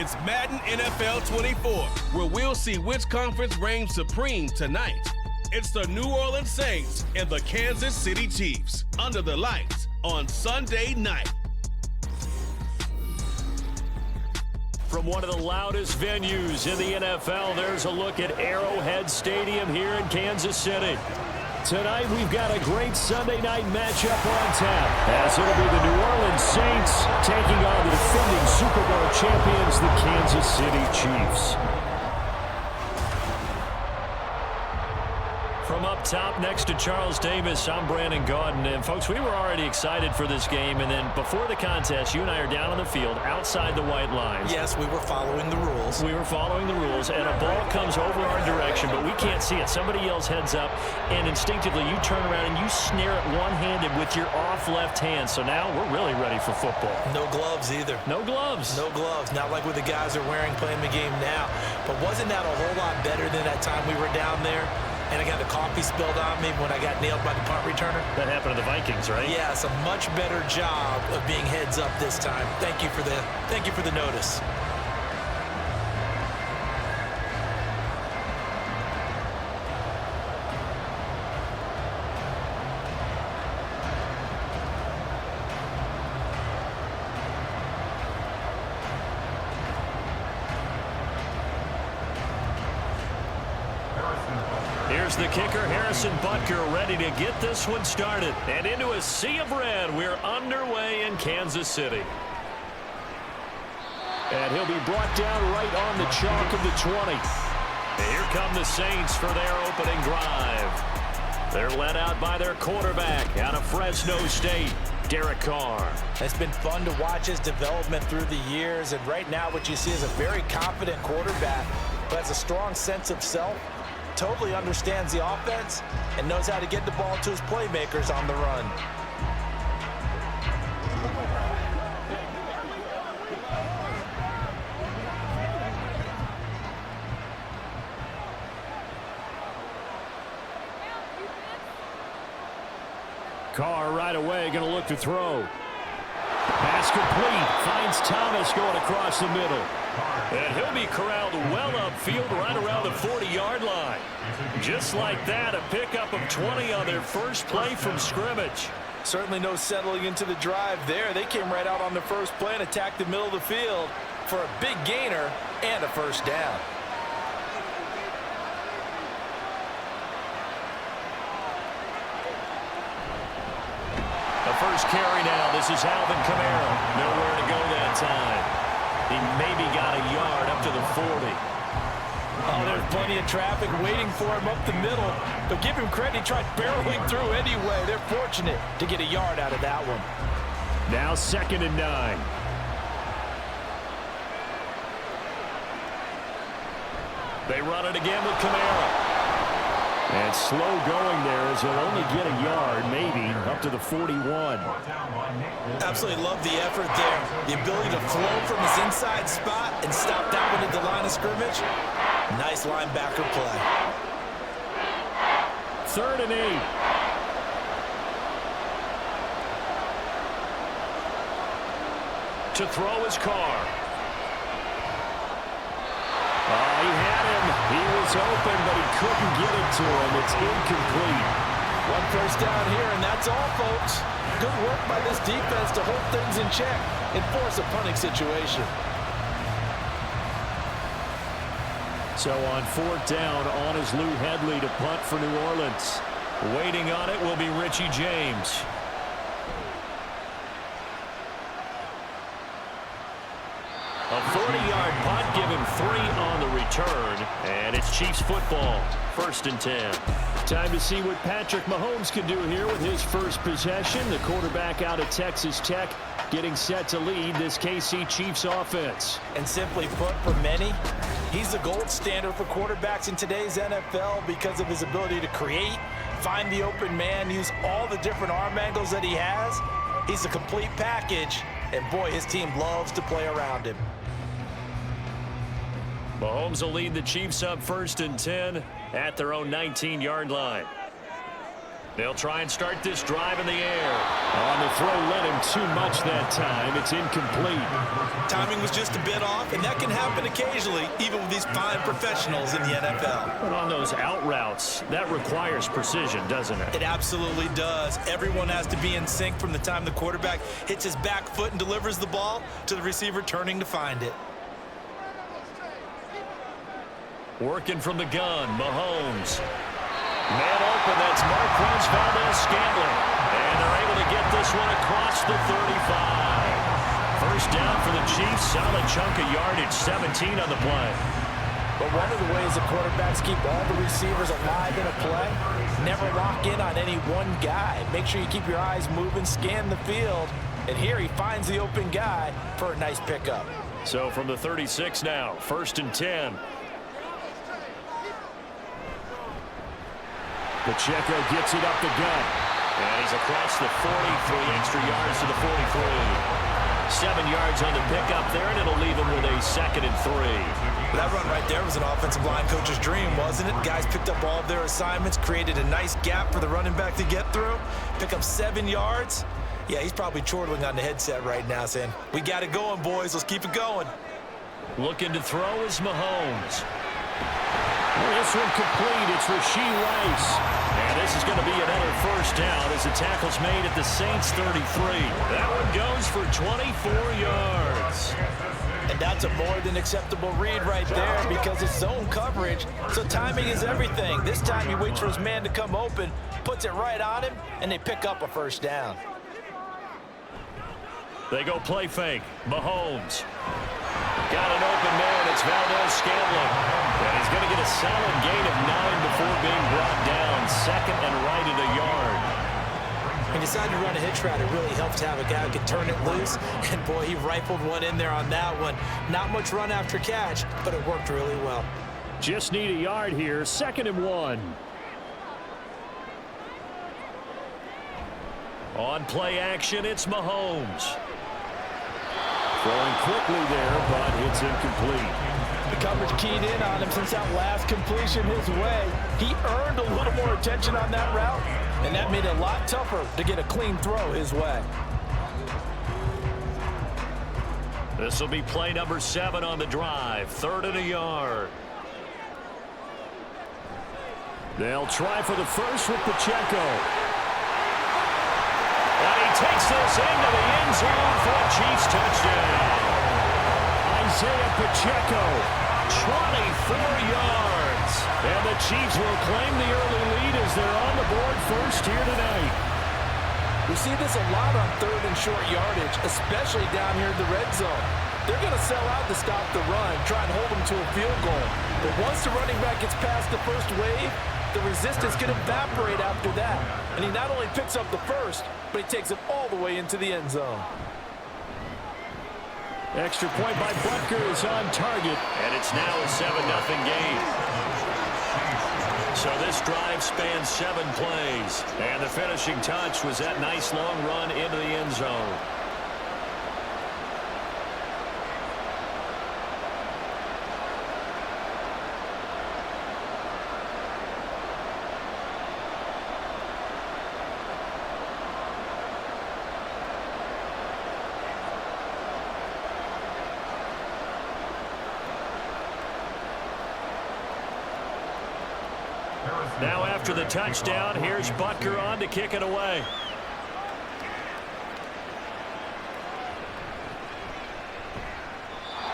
It's Madden NFL 24, where we'll see which conference reigns supreme tonight. It's the New Orleans Saints and the Kansas City Chiefs under the lights on Sunday night. From one of the loudest venues in the NFL, there's a look at Arrowhead Stadium here in Kansas City. Tonight, we've got a great Sunday night matchup on tap, as it'll be the New Orleans Saints taking on the defending Super Bowl champions, the Kansas City Chiefs. From up top next to Charles Davis, I'm Brandon Gaudin. And, folks, we were already excited for this game. And then before the contest, you and I are down on the field outside the white lines. Yes, we were following the rules. We were following the rules, and a ball comes over our direction, but we can't see it. Somebody yells heads up, and instinctively you turn around and you snare it one-handed with your off left hand. So now we're really ready for football. No gloves either. No gloves. No gloves. Not like what the guys are wearing playing the game now. But wasn't that a whole lot better than that time we were down there? And I got the coffee spilled on me when I got nailed by the punt returner. That happened to the Vikings, right? Yes, a much better job of being heads up this time. Thank you for the notice. Here's the kicker, Harrison Butker, ready to get this one started. And into a sea of red, we're underway in Kansas City. And he'll be brought down right on the chalk of the 20. And here come the Saints for their opening drive. They're led out by their quarterback out of Fresno State, Derek Carr. It's been fun to watch his development through the years. And right now what you see is a very confident quarterback who has a strong sense of self, totally understands the offense, and knows how to get the ball to his playmakers on the run. Carr right away going to look to throw. Pass complete. Finds Thomas going across the middle. And he'll be corralled well upfield right around the 40-yard line. Just like that, a pickup of 20 on their first play from scrimmage. Certainly no settling into the drive there. They came right out on the first play and attacked the middle of the field for a big gainer and a first down. The first carry now. This is Alvin Kamara. Nowhere to go that time. He maybe got a yard up to the 40. Oh, there's plenty of traffic waiting for him up the middle. But give him credit, he tried barreling through anyway. They're fortunate to get a yard out of that one. Now 2nd and 9. They run it again with Kamara. And slow going there as he'll only get a yard, maybe, up to the 41. Absolutely love the effort there. The ability to flow from his inside spot and stop that one at the line of scrimmage. Nice linebacker play. 3rd and 8. To throw his Carr. Oh, he had him. He was open, but he couldn't get it to him. It's incomplete. One first down here, and that's all, folks. Good work by this defense to hold things in check and force a punting situation. So on 4th down, on is Lou Hedley to punt for New Orleans. Waiting on it will be Richie James. A 40-yard punt, give him 3 on the return, and it's Chiefs football, 1st and 10. Time to see what Patrick Mahomes can do here with his first possession. The quarterback out of Texas Tech getting set to lead this KC Chiefs offense. And simply put, for many, he's the gold standard for quarterbacks in today's NFL because of his ability to create, find the open man, use all the different arm angles that he has. He's a complete package, and boy, his team loves to play around him. Mahomes will lead the Chiefs up 1st and 10 at their own 19-yard line. They'll try and start this drive in the air. On the throw, led him too much that time. It's incomplete. Timing was just a bit off, and that can happen occasionally, even with these fine professionals in the NFL. But on those out routes, that requires precision, doesn't it? It absolutely does. Everyone has to be in sync from the time the quarterback hits his back foot and delivers the ball to the receiver turning to find it. Working from the gun, Mahomes. Man open, that's Marquez Valdez-Scantling. And they're able to get this one across the 35. First down for the Chiefs, solid chunk of yardage, 17 on the play. But one of the ways the quarterbacks keep all the receivers alive in a play, never lock in on any one guy. Make sure you keep your eyes moving, scan the field. And here he finds the open guy for a nice pickup. So from the 36 now, 1st and 10. Pacheco gets it up the gut. And he's across the 40, 3 extra yards to the 43. 7 yards on the pickup there, and it'll leave him with a 2nd and 3. That run right there was an offensive line coach's dream, wasn't it? Guys picked up all of their assignments, created a nice gap for the running back to get through, pick up 7 yards. Yeah, he's probably chortling on the headset right now saying, we got it going, boys. Let's keep it going. Looking to throw is Mahomes. This one complete. It's Rashee Rice. And this is going to be another first down as the tackle's made at the Saints 33. That one goes for 24 yards. And that's a more than acceptable read right there because it's zone coverage, so timing is everything. This time he waits for his man to come open, puts it right on him, and they pick up a first down. They go play fake. Mahomes. Got an open man. It's Valdez-Scantling. And he's going to get a solid gain of 9 before being brought down. 2nd and right at a yard. He decided to run a hitch route. It really helps to have a guy who can turn it loose. And, boy, he rifled one in there on that one. Not much run after catch, but it worked really well. Just need a yard here. 2nd and 1. On play action, it's Mahomes. Throwing quickly there, but it's incomplete. The coverage keyed in on him since that last completion his way. He earned a little more attention on that route, and that made it a lot tougher to get a clean throw his way. This will be play number 7 on the drive. 3rd and a yard. They'll try for the first with Pacheco. And he takes this into the end zone for a Chiefs touchdown. Isaiah Pacheco, 24 yards. And the Chiefs will claim the early lead as they're on the board first here tonight. We see this a lot on 3rd and short yardage, especially down here in the red zone. They're going to sell out to stop the run, try and hold them to a field goal. But once the running back gets past the first wave, the resistance can evaporate after that. And he not only picks up the first, but he takes it all the way into the end zone. Extra point by Butker is on target. And it's now a 7-0 game. So this drive spans 7 plays. And the finishing touch was that nice long run into the end zone. Now after the touchdown, here's Butker on to kick it away.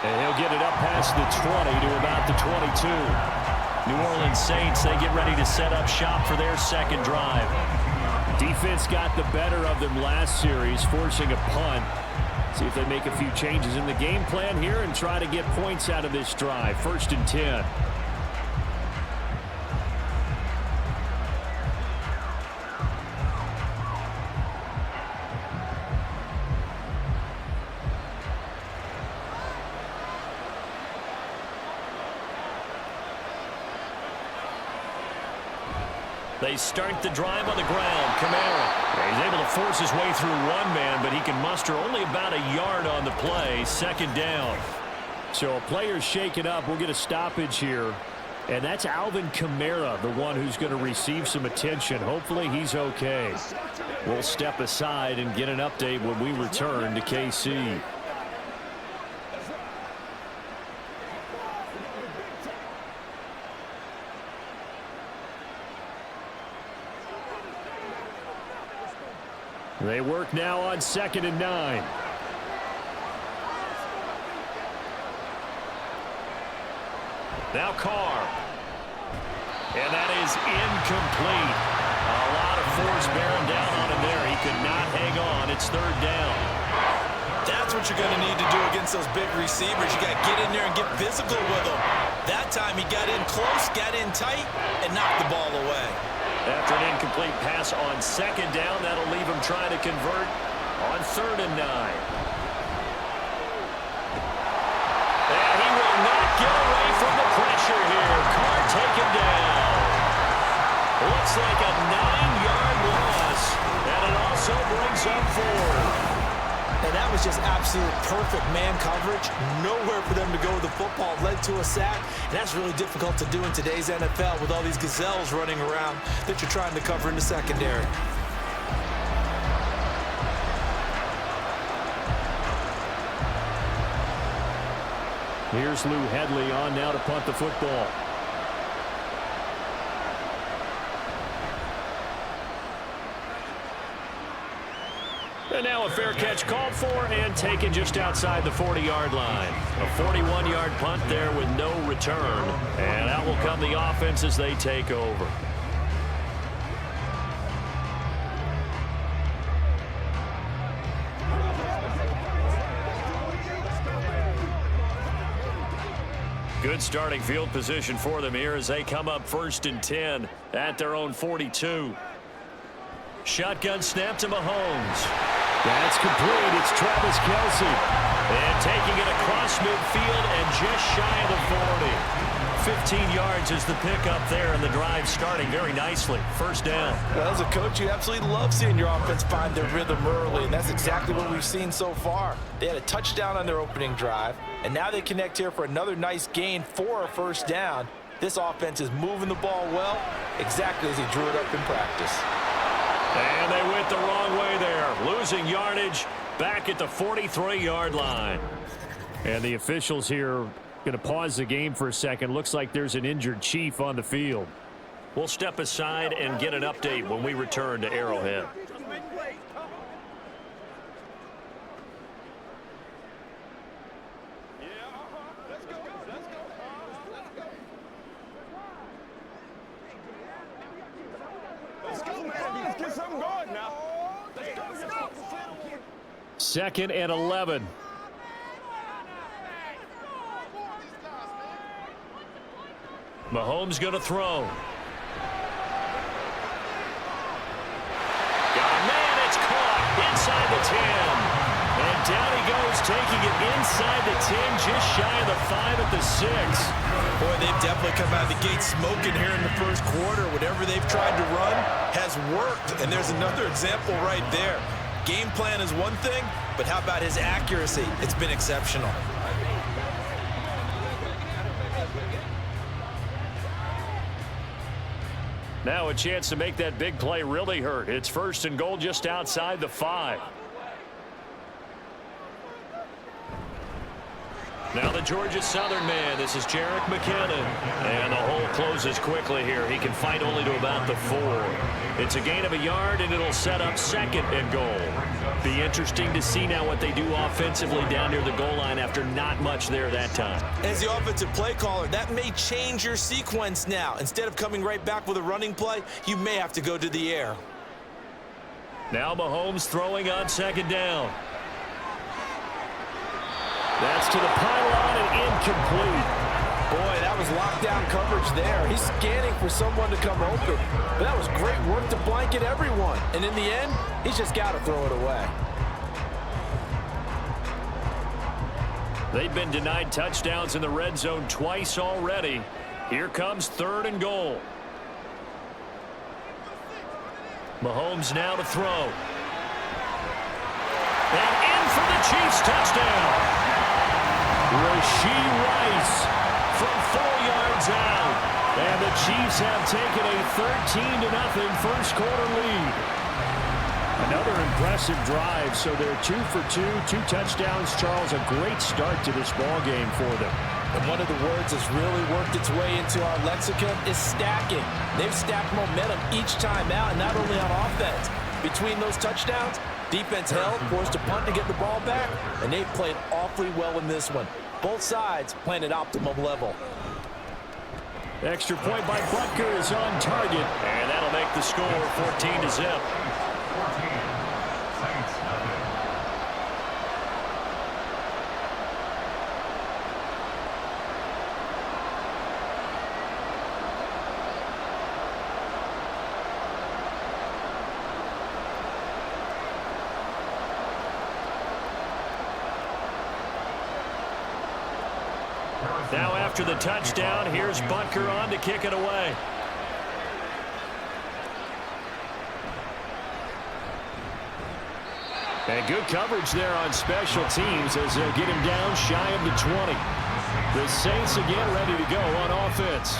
And he'll get it up past the 20 to about the 22. New Orleans Saints, they get ready to set up shop for their 2nd drive. Defense got the better of them last series, forcing a punt. See if they make a few changes in the game plan here and try to get points out of this drive. 1st and 10. They start the drive on the ground. Kamara. He's able to force his way through one man, but he can muster only about a yard on the play. 2nd down. So a player's shaken up. We'll get a stoppage here. And that's Alvin Kamara, the one who's going to receive some attention. Hopefully he's okay. We'll step aside and get an update when we return to KC. They work now on 2nd and 9. Now Carr. And that is incomplete. A lot of force bearing down on him there. He could not hang on. It's 3rd down. That's what you're going to need to do against those big receivers. You got to get in there and get physical with them. That time he got in close, got in tight, and knocked the ball away. After an incomplete pass on 2nd down, that'll leave him trying to convert on 3rd and 9. And he will not get away from the pressure here. Carr taken down. Looks like a 9-yard loss. And it also brings up 4. And that was just absolute perfect man coverage. Nowhere for them to go with the football. Led to a sack. And that's really difficult to do in today's NFL with all these gazelles running around that you're trying to cover in the secondary. Here's Lou Hedley on now to punt the football. And now a fair catch called for and taken just outside the 40-yard line. A 41-yard punt there with no return. And out will come the offense as they take over. Good starting field position for them here as they come up 1st and 10 at their own 42. Shotgun snap to Mahomes. That's complete. It's Travis Kelce. And taking it across midfield and just shy of the 40. 15 yards is the pickup there, and the drive starting very nicely. 1st down. Well, as a coach, you absolutely love seeing your offense find their rhythm early, and that's exactly what we've seen so far. They had a touchdown on their opening drive, and now they connect here for another nice gain for a 1st down. This offense is moving the ball well, exactly as he drew it up in practice. And they went the wrong way there, losing yardage back at the 43-yard line. And the officials here going to pause the game for a second. Looks like there's an injured Chief on the field. We'll step aside and get an update when we return to Arrowhead. Second and 11. Mahomes going to throw. Got a man, it's caught inside the 10. And down he goes, taking it inside the 10, just shy of the 5 at the 6. Boy, they've definitely come out of the gate smoking here in the 1st quarter. Whatever they've tried to run has worked. And there's another example right there. Game plan is one thing, but how about his accuracy? It's been exceptional. Now a chance to make that big play really hurt. It's 1st and goal just outside the 5. Now the Georgia Southern man. This is Jerick McKinnon. And the hole closes quickly here. He can fight only to about the 4. It's a gain of a yard, and it'll set up 2nd and goal. Be interesting to see now what they do offensively down near the goal line after not much there that time. As the offensive play caller, that may change your sequence now. Instead of coming right back with a running play, you may have to go to the air. Now Mahomes throwing on 2nd down. That's to the pylon and incomplete. Boy, that was lockdown coverage there. He's scanning for someone to come open. But that was great work to blanket everyone. And in the end, he's just got to throw it away. They've been denied touchdowns in the red zone twice already. Here comes 3rd and goal. Mahomes now to throw. And in for the Chiefs touchdown. Rashee Rice from 4 yards out. And the Chiefs have taken a 13-0 first quarter lead. Another impressive drive, so they're 2 for 2, 2 touchdowns. Charles, a great start to this ball game for them. And one of the words that's really worked its way into our lexicon is stacking. They've stacked momentum each time out, and not only on offense. Between those touchdowns, defense held, forced a punt to get the ball back, and they've played awfully well in this one. Both sides playing at optimum level. Extra point by Butker is on target, and that'll make the score 14-0. Now after the touchdown, here's Butker on to kick it away. And good coverage there on special teams as they'll get him down shy of the 20. The Saints again ready to go on offense.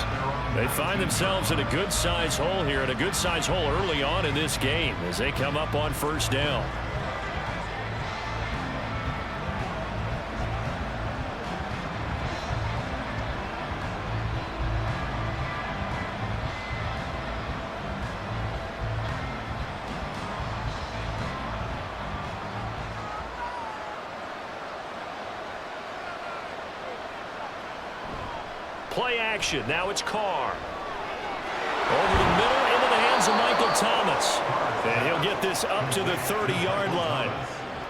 They find themselves in a good-sized hole here, and a good-sized hole early on in this game as they come up on first down. Play action. Now it's Carr. Over the middle into the hands of Michael Thomas. And he'll get this up to the 30-yard line.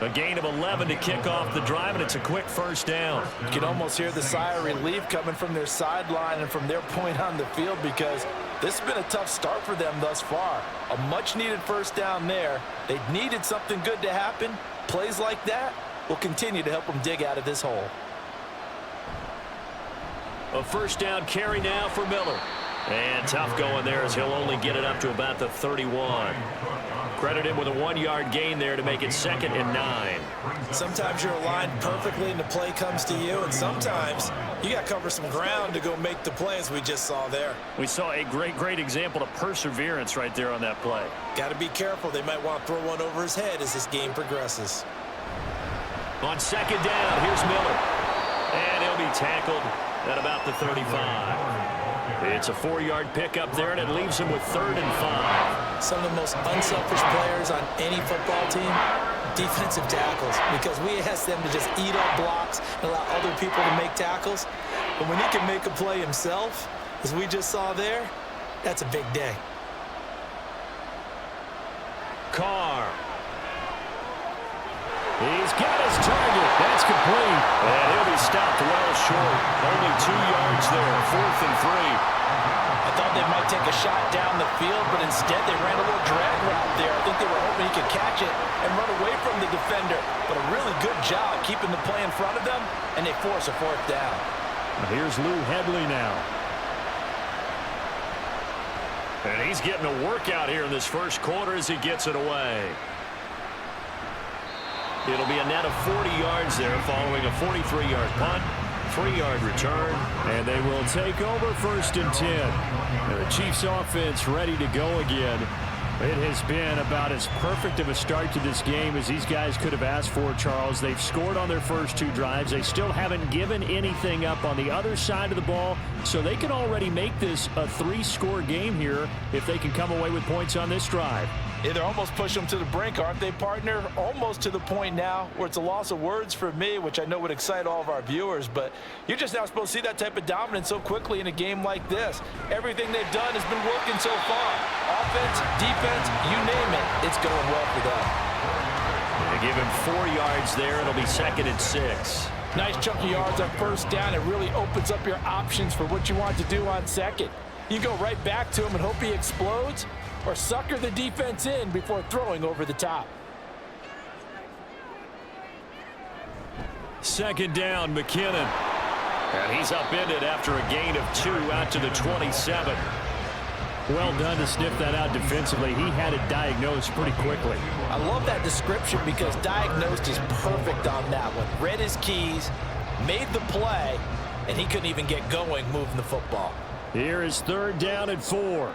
A gain of 11 to kick off the drive, and it's a quick first down. You can almost hear the sigh of relief coming from their sideline and from their point on the field, because this has been a tough start for them thus far. A much-needed first down there. They needed something good to happen. Plays like that will continue to help them dig out of this hole. A first down carry now for Miller. And tough going there as he'll only get it up to about the 31. Credit him with a 1-yard gain there to make it 2nd and 9. Sometimes you're aligned perfectly and the play comes to you, and sometimes you got to cover some ground to go make the play, as we just saw there. We saw a great example of perseverance right there on that play. Got to be careful. They might want to throw one over his head as this game progresses. On 2nd down, here's Miller. And he'll be tackled at about the 35. It's a 4-yard pickup there, and it leaves him with 3rd and 5. Some of the most unselfish players on any football team, defensive tackles, because we ask them to just eat up blocks and allow other people to make tackles. But when he can make a play himself, as we just saw there, that's a big day. Carr. He's got his target. That's complete. And he'll be stopped well short. Only 2 yards there. 4th and 3. I thought they might take a shot down the field, but instead they ran a little drag route there. I think they were hoping he could catch it and run away from the defender. But a really good job keeping the play in front of them, and they force a 4th down. Here's Lou Hedley now. And he's getting a workout here in this first quarter as he gets it away. It'll be a net of 40 yards there following a 43-yard punt, 3-yard return, and they will take over 1st and 10. And the Chiefs offense ready to go again. It has been about as perfect of a start to this game as these guys could have asked for, Charles. They've scored on their first 2 drives. They still haven't given anything up on the other side of the ball, so they can already make this a 3-score game here if they can come away with points on this drive. Yeah, they're almost pushing them to the brink, aren't they, partner? Almost to the point now where it's a loss of words for me, which I know would excite all of our viewers, but you're just now supposed to see that type of dominance so quickly in a game like this. Everything they've done has been working so far. Offense, defense, you name it, it's going well for them. They give him 4 yards there. It'll be 2nd and 6. Nice chunk of yards on first down. It really opens up your options for what you want to do on second. You go right back to him and hope he explodes, or sucker the defense in before throwing over the top. 2nd down, McKinnon. And he's upended after a gain of 2 out to the 27. Well done to sniff that out defensively. He had it diagnosed pretty quickly. I love that description because diagnosed is perfect on that one. Read his keys, made the play, and he couldn't even get going moving the football. Here is 3rd down and 4.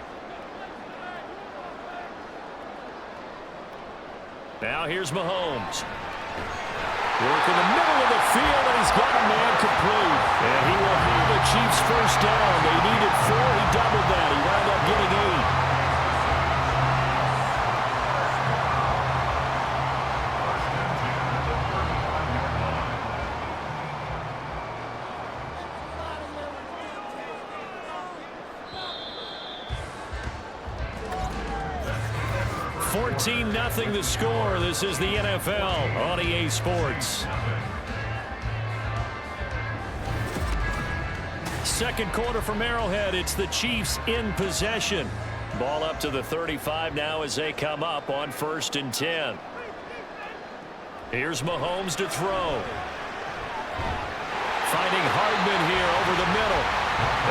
Now here's Mahomes. Work in the middle of the field, and he's got a man complete. And he will have the Chiefs' first down. They needed 4. He doubled that. He wound up getting 8. 14-0 the score. This is the NFL on EA Sports. Second quarter from Arrowhead. It's the Chiefs in possession. Ball up to the 35 now as they come up on 1st and 10. Here's Mahomes to throw. Finding Hardman here over the middle.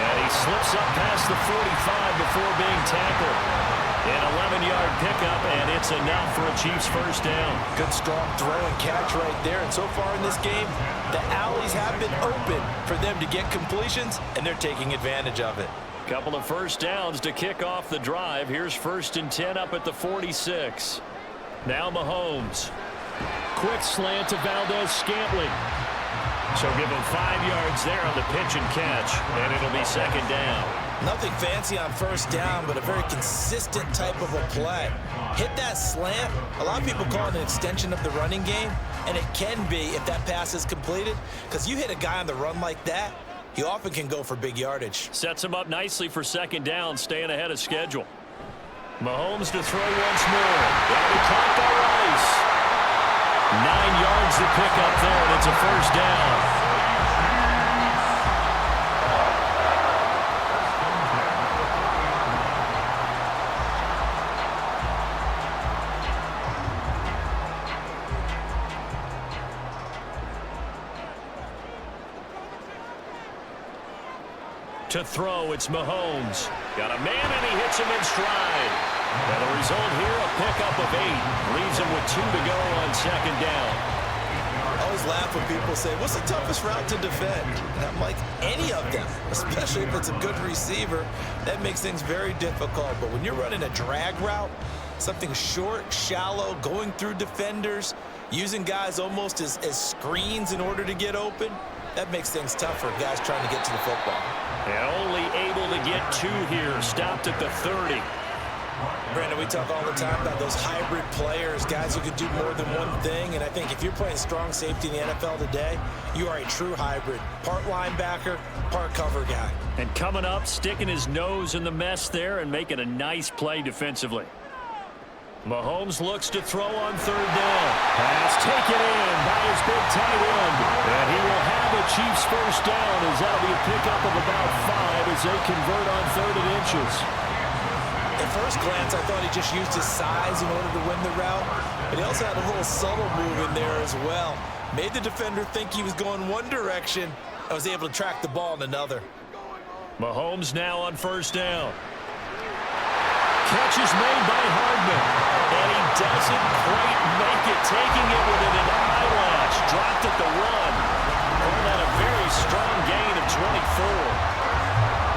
And he slips up past the 45 before being tackled. An 11-yard pickup, and it's enough for a Chiefs first down. Good strong throw and catch right there. And so far in this game, the alleys have been open for them to get completions, and they're taking advantage of it. Couple of first downs to kick off the drive. Here's 1st and 10 up at the 46. Now Mahomes. Quick slant to Valdez-Scantling. So give him 5 yards there on the pitch and catch, and it'll be 2nd down. Nothing fancy on 1st down, but a very consistent type of a play. Hit that slant. A lot of people call it an extension of the running game, and it can be if that pass is completed, because you hit a guy on the run like that, he often can go for big yardage. Sets him up nicely for 2nd down, staying ahead of schedule. Mahomes to throw once more. That'll be caught by Rice. 9 yards to pick up there, and it's a 1st down. To throw, it's Mahomes. Got a man, and he hits him in stride. And the result here, a pickup of 8. Leaves him with 2 to go on 2nd down. I always laugh when people say, what's the toughest route to defend? And I'm like, any of them, especially if it's a good receiver. That makes things very difficult. But when you're running a drag route, something short, shallow, going through defenders, using guys almost as screens in order to get open, that makes things tougher, guys trying to get to the football. And only able to get 2 here. Stopped at the 30. Brandon, we talk all the time about those hybrid players, guys who can do more than one thing. And I think if you're playing strong safety in the NFL today, you are a true hybrid. Part linebacker, part cover guy. And coming up, sticking his nose in the mess there and making a nice play defensively. Mahomes looks to throw on 3rd down. Pass taken in by his big tight end. And he will have a Chiefs first down as that'll be a pickup of about 5 as they convert on 3rd and inches. At first glance, I thought he just used his size in order to win the route. But he also had a little subtle move in there as well. Made the defender think he was going one direction and was able to track the ball in another. Mahomes now on 1st down. Catch is made by Hardman. And he doesn't quite make it, taking it within an eyelash. Dropped at the 1. Called that a very strong gain of 24.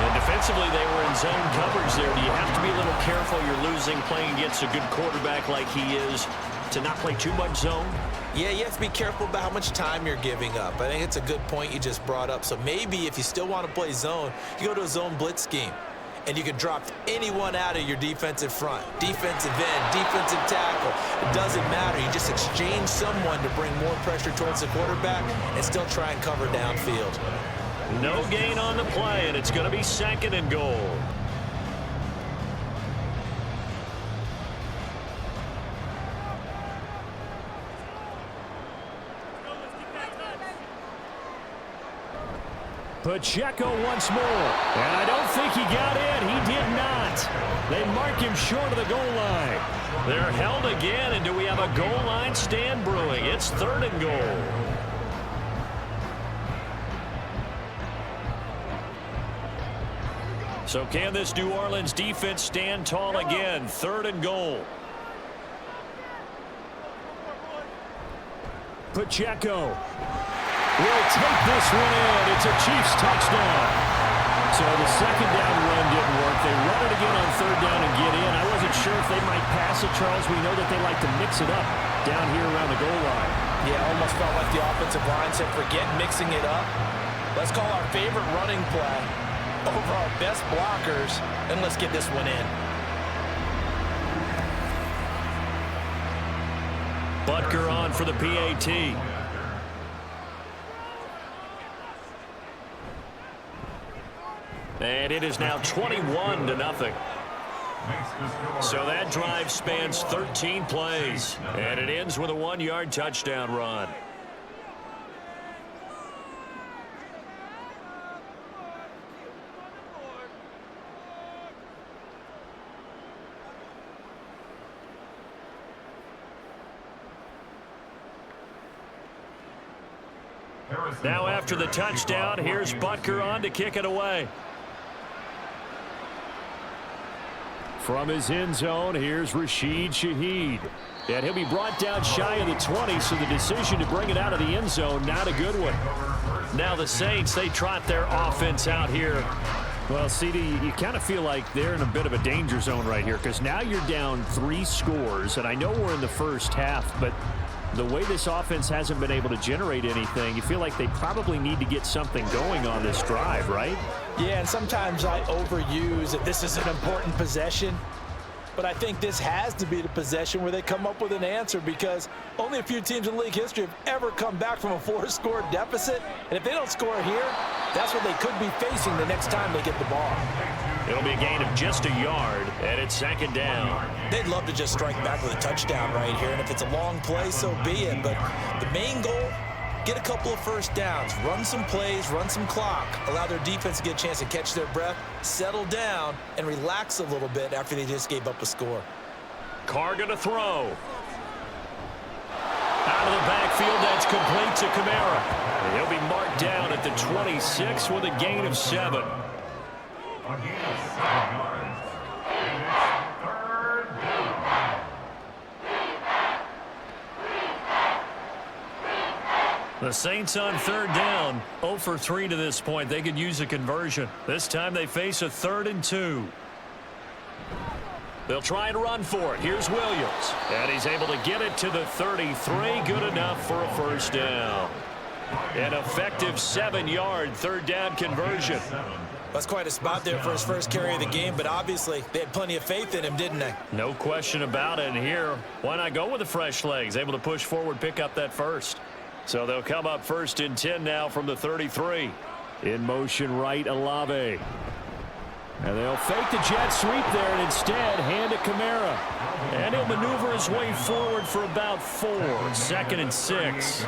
And defensively, they were in zone coverage there. Do you have to be a little careful? You're losing playing against a good quarterback like he is to not play too much zone? Yeah, you have to be careful about how much time you're giving up. I think it's a good point you just brought up. So maybe if you still want to play zone, you go to a zone blitz scheme. And you can drop anyone out of your defensive front. Defensive end, defensive tackle. It doesn't matter. You just exchange someone to bring more pressure towards the quarterback and still try and cover downfield. No gain on the play, and it's going to be 2nd and goal. Pacheco once more. And I don't think he got in. He did not. They mark him short of the goal line. They're held again, and do we have a goal line stand brewing? It's 3rd and goal. So can this New Orleans defense stand tall again? 3rd and goal. Pacheco. will take this one in. It's a Chiefs touchdown. So the second down run didn't work. They run it again on third down and get in. I wasn't sure if they might pass it, Charles. We know that they like to mix it up down here around the goal line. Yeah, almost felt like the offensive line said, forget mixing it up. Let's call our favorite running play over our best blockers, and let's get this one in. Butker on for the PAT. And it is now 21-0. So that drive spans 13 plays, and it ends with a 1-yard touchdown run. Now after the touchdown, here's Butker on to kick it away. From his end zone, here's Rashid Shaheed. And he'll be brought down shy of the 20, so the decision to bring it out of the end zone, not a good one. Now the Saints, they trot their offense out here. Well, CD, you kind of feel like they're in a bit of a danger zone right here, because now you're down 3 scores, and I know we're in the first half, but the way this offense hasn't been able to generate anything, you feel like they probably need to get something going on this drive, right? Yeah, and sometimes I overuse that this is an important possession, but I think this has to be the possession where they come up with an answer, because only a few teams in league history have ever come back from a 4-score deficit, and if they don't score here, that's what they could be facing the next time they get the ball. It'll be a gain of just a yard, and it's second down. They'd love to just strike back with a touchdown right here, and if it's a long play, so be it. But the main goal, get a couple of first downs, run some plays, run some clock, allow their defense to get a chance to catch their breath, settle down, and relax a little bit after they just gave up a score. Carr gonna throw. Out of the backfield, that's complete to Kamara. And he'll be marked down at the 26 with a gain of 7. The Saints on third down, 0 for 3 to this point. They could use a conversion. This time they face a 3rd and 2. They'll try and run for it. Here's Williams. And he's able to get it to the 33. Good enough for a first down. An effective 7-yard third down conversion. That's quite a spot there for his first carry of the game, but obviously they had plenty of faith in him, didn't they? No question about it. And here, why not go with the fresh legs? Able to push forward, pick up that first. So they'll come up 1st and 10 now from the 33. In motion right, Olave. And they'll fake the jet sweep there and instead hand it Kamara. And he'll maneuver his way forward for about 4. 2nd and 6.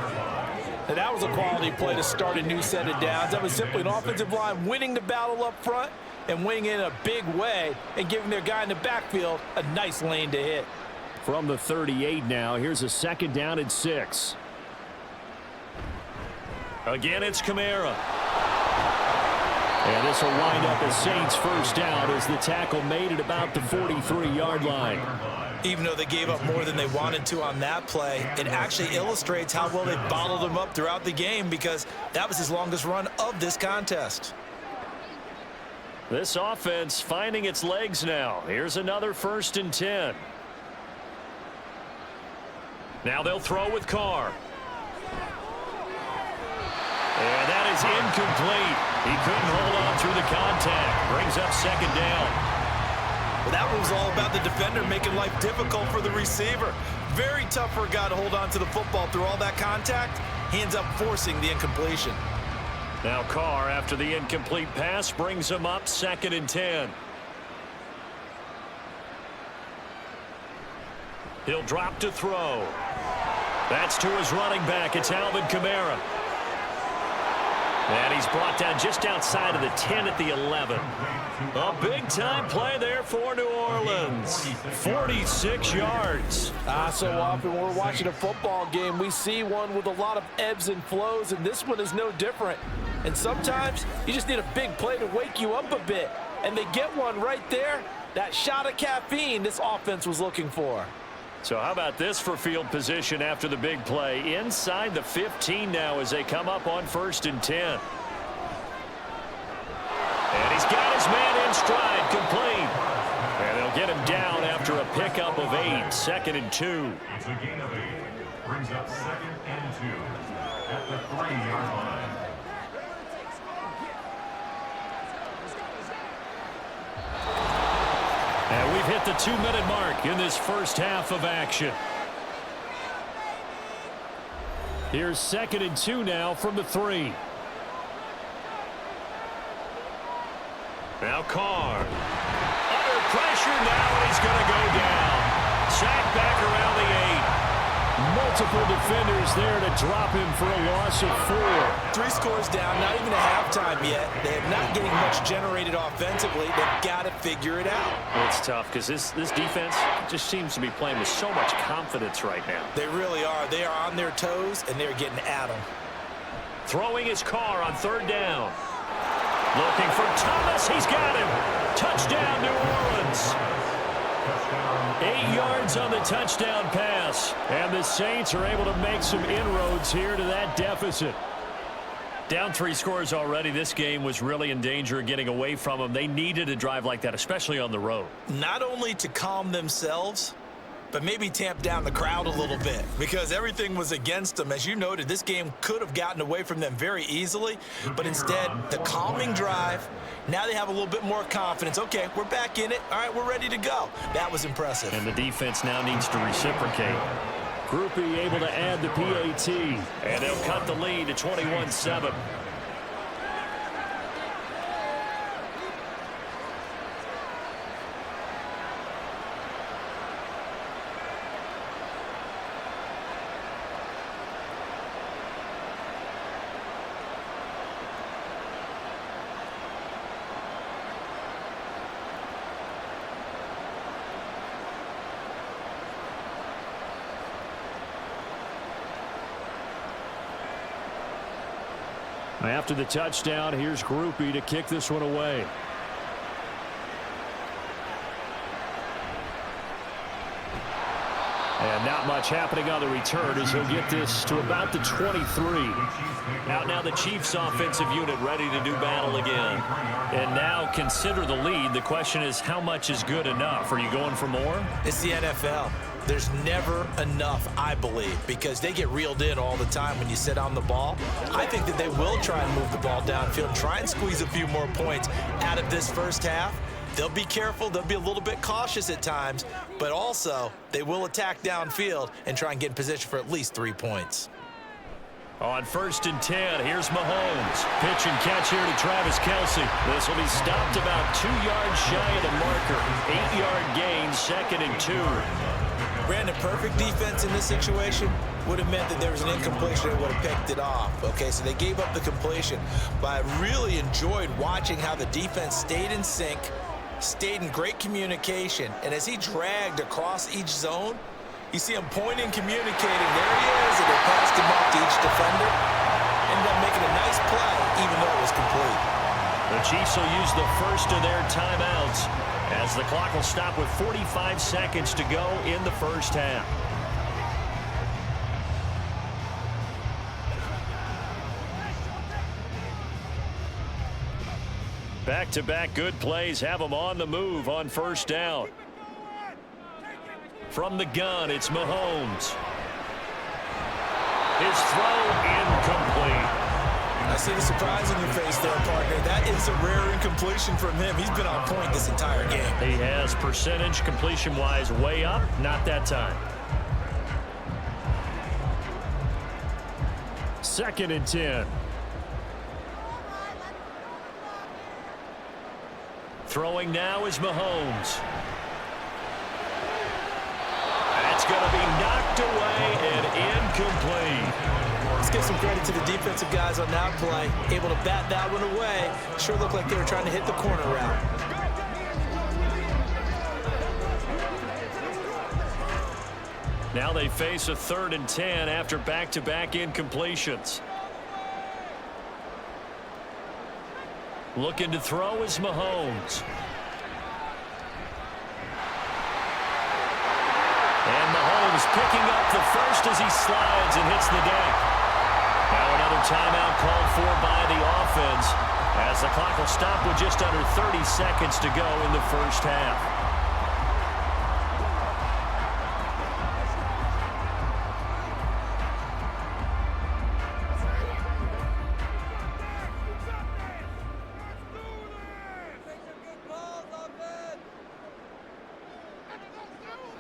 And that was a quality play to start a new set of downs. That was simply an offensive line winning the battle up front and winning in a big way and giving their guy in the backfield a nice lane to hit. From the 38 now, here's a 2nd down and 6. Again, it's Kamara. And this will wind up as Saints first down as the tackle made at about the 43-yard line. Even though they gave up more than they wanted to on that play, it actually illustrates how well they bottled him up throughout the game, because that was his longest run of this contest. This offense finding its legs now. Here's another 1st and 10. Now they'll throw with Carr. And that is incomplete. He couldn't hold on through the contact. Brings up 2nd down. Well, that was all about the defender making life difficult for the receiver. Very tough for a guy to hold on to the football through all that contact. He ends up forcing the incompletion. Now Carr, after the incomplete pass, brings him up 2nd and 10. He'll drop to throw. That's to his running back. It's Alvin Kamara. And he's brought down just outside of the 10 at the 11. A big-time play there for New Orleans. 46 yards. So often when we're watching a football game, we see one with a lot of ebbs and flows, and this one is no different. And sometimes you just need a big play to wake you up a bit. And they get one right there. That shot of caffeine this offense was looking for. So how about this for field position after the big play? Inside the 15 now as they come up on 1st and 10. And he's got his man in stride, complete. And they'll get him down after a pickup of 8, 2nd and 2. It's a gain of 8. Brings up 2nd and 2 at the 3-yard line. And we've hit the 2-minute mark in this first half of action. Here's 2nd and 2 now from the 3. Now Carr. Under pressure now, and he's going to go down. Sacked back around the 8. Multiple defenders there to drop him for a loss of 4. 3 scores down, not even a halftime yet. They're not getting much generated offensively. They've got to figure it out. It's tough because this defense just seems to be playing with so much confidence right now. They really are. They are on their toes, and they're getting at them. Throwing his car on 3rd down. Looking for Thomas. He's got him. Touchdown, New Orleans. 8 yards on the touchdown pass. And the Saints are able to make some inroads here to that deficit. Down 3 scores already. This game was really in danger of getting away from them. They needed a drive like that, especially on the road. Not only to calm themselves, but maybe tamp down the crowd a little bit because everything was against them. As you noted, this game could have gotten away from them very easily, but instead, the calming drive, now they have a little bit more confidence. Okay, we're back in it. All right, we're ready to go. That was impressive. And the defense now needs to reciprocate. Groupie able to add the PAT, and they'll cut the lead to 21-7. After the touchdown, here's Groupie to kick this one away. And not much happening on the return as he'll get this to about the 23. Out now the Chiefs offensive unit ready to do battle again. And now consider the lead. The question is, how much is good enough? Are you going for more? It's the NFL. There's never enough, I believe, because they get reeled in all the time when you sit on the ball. I think that they will try and move the ball downfield, try and squeeze a few more points out of this first half. They'll be careful. They'll be a little bit cautious at times, but also they will attack downfield and try and get in position for at least 3 points. On 1st and 10, here's Mahomes. Pitch and catch here to Travis Kelce. This will be stopped about 2 yards shy of the marker. 8-yard gain, 2nd and 2. Brandon, perfect defense in this situation would have meant that there was an incompletion and would have picked it off. Okay, so they gave up the completion, but I really enjoyed watching how the defense stayed in sync, stayed in great communication, and as he dragged across each zone, you see him pointing, communicating. There he is, and they passed him off to each defender. Ended up making a nice play, even though it was complete. The Chiefs will use the first of their timeouts as the clock will stop with 45 seconds to go in the first half. Back-to-back good plays have them on the move on 1st down. From the gun, it's Mahomes. His throw incomplete. I see the surprise in your face there, partner. That is a rare incompletion from him. He's been on point this entire game. He has percentage completion-wise way up. Not that time. 2nd and 10. Throwing now is Mahomes. That's going to be knocked away and incomplete. Let's give some credit to the defensive guys on that play. Able to bat that one away. Sure looked like they were trying to hit the corner route. Now they face a 3rd and 10 after back-to-back incompletions. Looking to throw is Mahomes. And Mahomes picking up the first as he slides and hits the deck. Now another timeout called for by the offense, as the clock will stop with just under 30 seconds to go in the first half.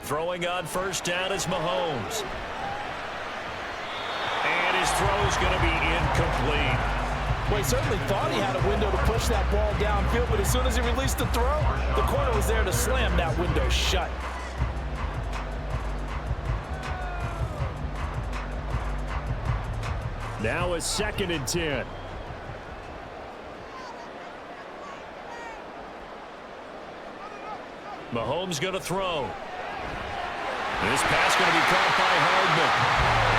Throwing on first down is Mahomes. And his throw is going to be incomplete. Well, he certainly thought he had a window to push that ball downfield, but as soon as he released the throw, the corner was there to slam that window shut. Now a 2nd and 10. Mahomes going to throw. This pass going to be caught by Hardman.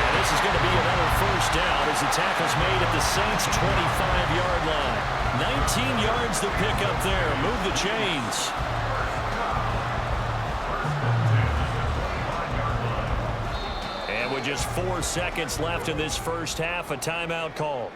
And this is going to be another first down as the tackle's made at the Saints' 25-yard line. 19 yards to pick up there. Move the chains. And with just 4 seconds left in this first half, a timeout call.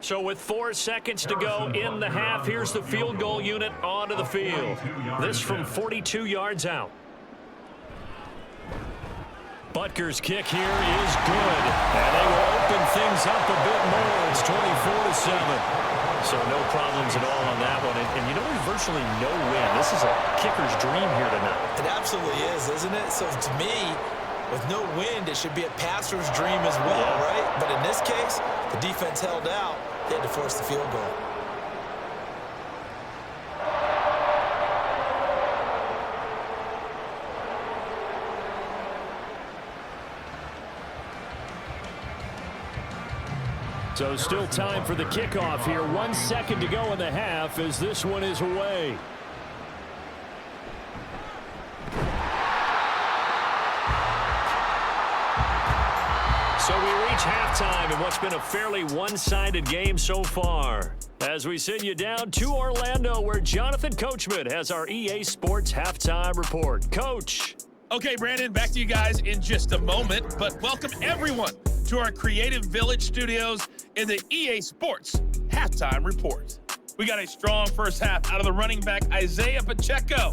So with 4 seconds to go in the half, here's the field goal unit onto the field. This from 42 yards out. Butker's kick here is good. And they will open things up a bit more. It's 24-7. So no problems at all on that one. And you know, there's virtually no win. This is a kicker's dream here tonight. It absolutely is, isn't it? So to me, with no wind, it should be a passer's dream as well, right? But in this case, the defense held out. They had to force the field goal. So still time for the kickoff here. 1 second to go in the half as this one is away. So we reach halftime in what's been a fairly one-sided game so far. As we send you down to Orlando, where Jonathan Coachman has our EA Sports halftime report. Coach. Okay, Brandon, back to you guys in just a moment, but welcome everyone to our Creative Village studios in the EA Sports halftime report. We got a strong first half out of the running back Isaiah Pacheco.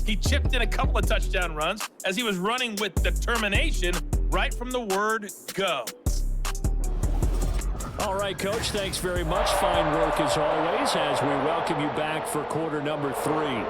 He chipped in a couple of touchdown runs as he was running with determination right from the word go. All right, Coach, thanks very much. Fine work as always as we welcome you back for quarter number 3.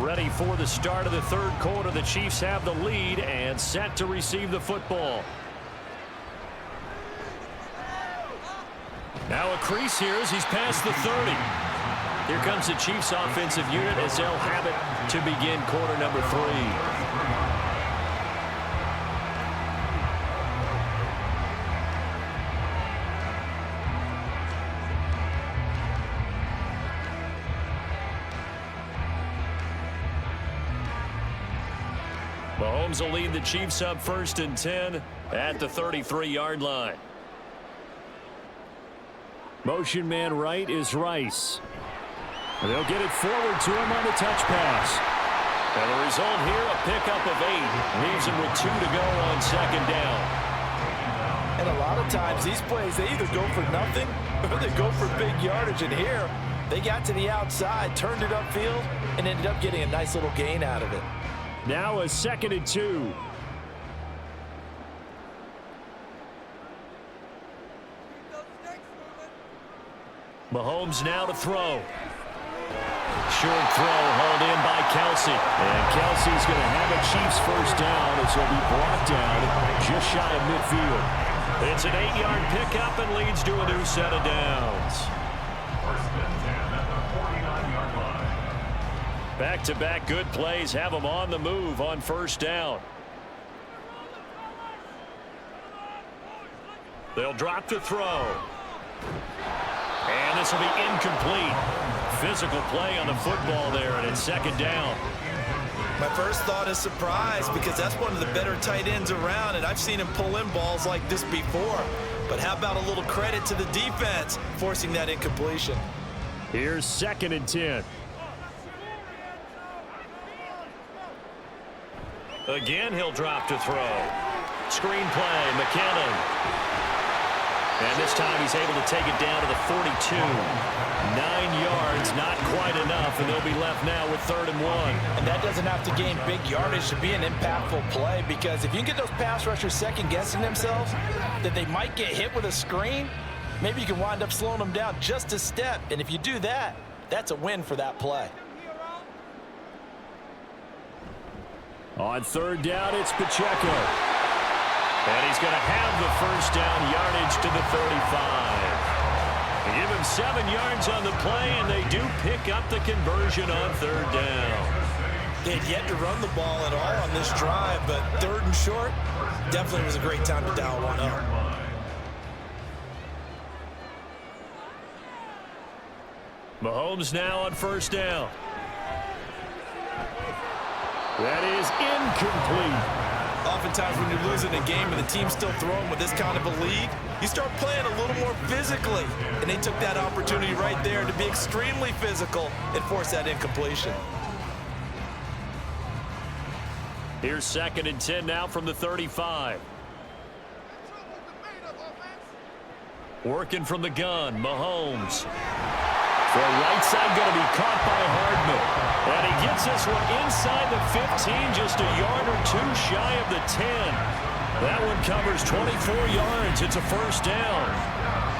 Ready for the start of the third quarter. The Chiefs have the lead and set to receive the football. Now a crease here as he's past the 30. Here comes the Chiefs offensive unit as they'll have it to begin quarter number 3. Mahomes will lead the Chiefs up 1st and 10 at the 33-yard line. Motion man right is Rice. And they'll get it forward to him on the touch pass. And the result here, a pickup of 8. Leaves him with 2 to go on 2nd down. And a lot of times these plays, they either go for nothing or they go for big yardage. And here, they got to the outside, turned it upfield, and ended up getting a nice little gain out of it. Now a 2nd and 2. Mahomes now to throw. Short throw hauled in by Kelsey. And Kelsey's going to have a Chiefs first down as he'll be brought down just shy of midfield. It's an 8-yard pickup and leads to a new set of downs. First and 10 at the 49-yard line. Back-to-back good plays have them on the move on first down. They'll drop to throw. And this will be incomplete. Physical play on the football there, and it's second down. My first thought is surprise, because that's one of the better tight ends around, and I've seen him pull in balls like this before. But how about a little credit to the defense forcing that incompletion? Here's second and 10. Again, he'll drop to throw. Screen play, McKinnon. And this time he's able to take it down to the 42. 9 yards, not quite enough, and they'll be left now with 3rd and 1. And that doesn't have to gain big yardage to be an impactful play, because if you can get those pass rushers second-guessing themselves, that they might get hit with a screen, maybe you can wind up slowing them down just a step. And if you do that, that's a win for that play. On 3rd down, it's Pacheco. And he's going to have the first down, yardage to the 35. They give him 7 yards on the play, and they do pick up the conversion on 3rd down. They had yet to run the ball at all on this drive, but 3rd and short definitely was a great time to dial one up. Mahomes now on first down. That is incomplete. Oftentimes when you're losing a game and the team's still throwing with this kind of a lead, you start playing a little more physically. And they took that opportunity right there to be extremely physical and force that incompletion. Here's 2nd and 10 now from the 35. Working from the gun, Mahomes. The right side going to be caught by Hardman. And he gets this one inside the 15, just a yard or two shy of the 10. That one covers 24 yards. It's a first down.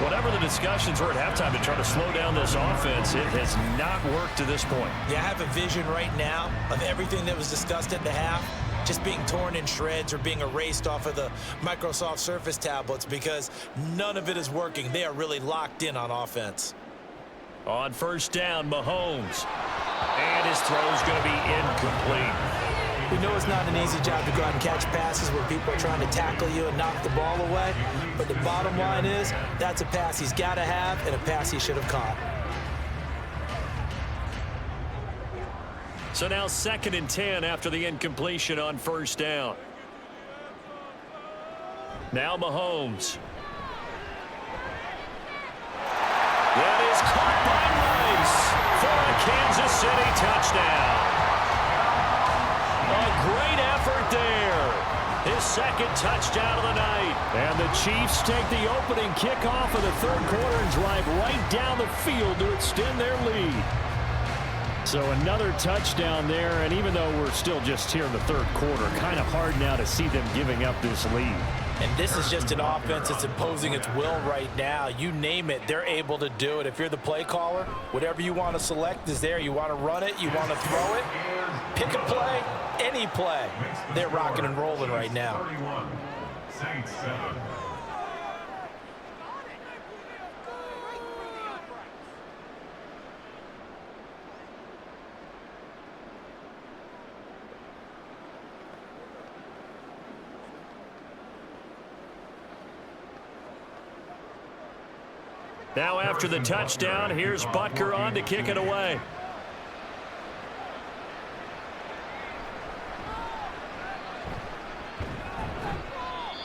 Whatever the discussions were at halftime to try to slow down this offense, it has not worked to this point. Yeah, I have a vision right now of everything that was discussed at the half just being torn in shreds or being erased off of the Microsoft Surface tablets, because none of it is working. They are really locked in on offense. On first down, Mahomes. And his throw's going to be incomplete. We know it's not an easy job to go out and catch passes where people are trying to tackle you and knock the ball away. But the bottom line is, that's a pass he's got to have and a pass he should have caught. So now 2nd and 10 after the incompletion on first down. Now Mahomes. That is caught by Rice for a Kansas City touchdown. A great effort there. His 2nd touchdown of the night. And the Chiefs take the opening kickoff of the 3rd quarter and drive right down the field to extend their lead. So another touchdown there, and even though we're still just here in the 3rd quarter, kind of hard now to see them giving up this lead. And this is just an offense that's imposing its will right now. You name it, they're able to do it. If you're the play caller, whatever you want to select is there. You want to run it, you want to throw it, pick a play, any play. They're rocking and rolling right now. 31, Saints 7. Now after the touchdown, here's Butker on to kick it away.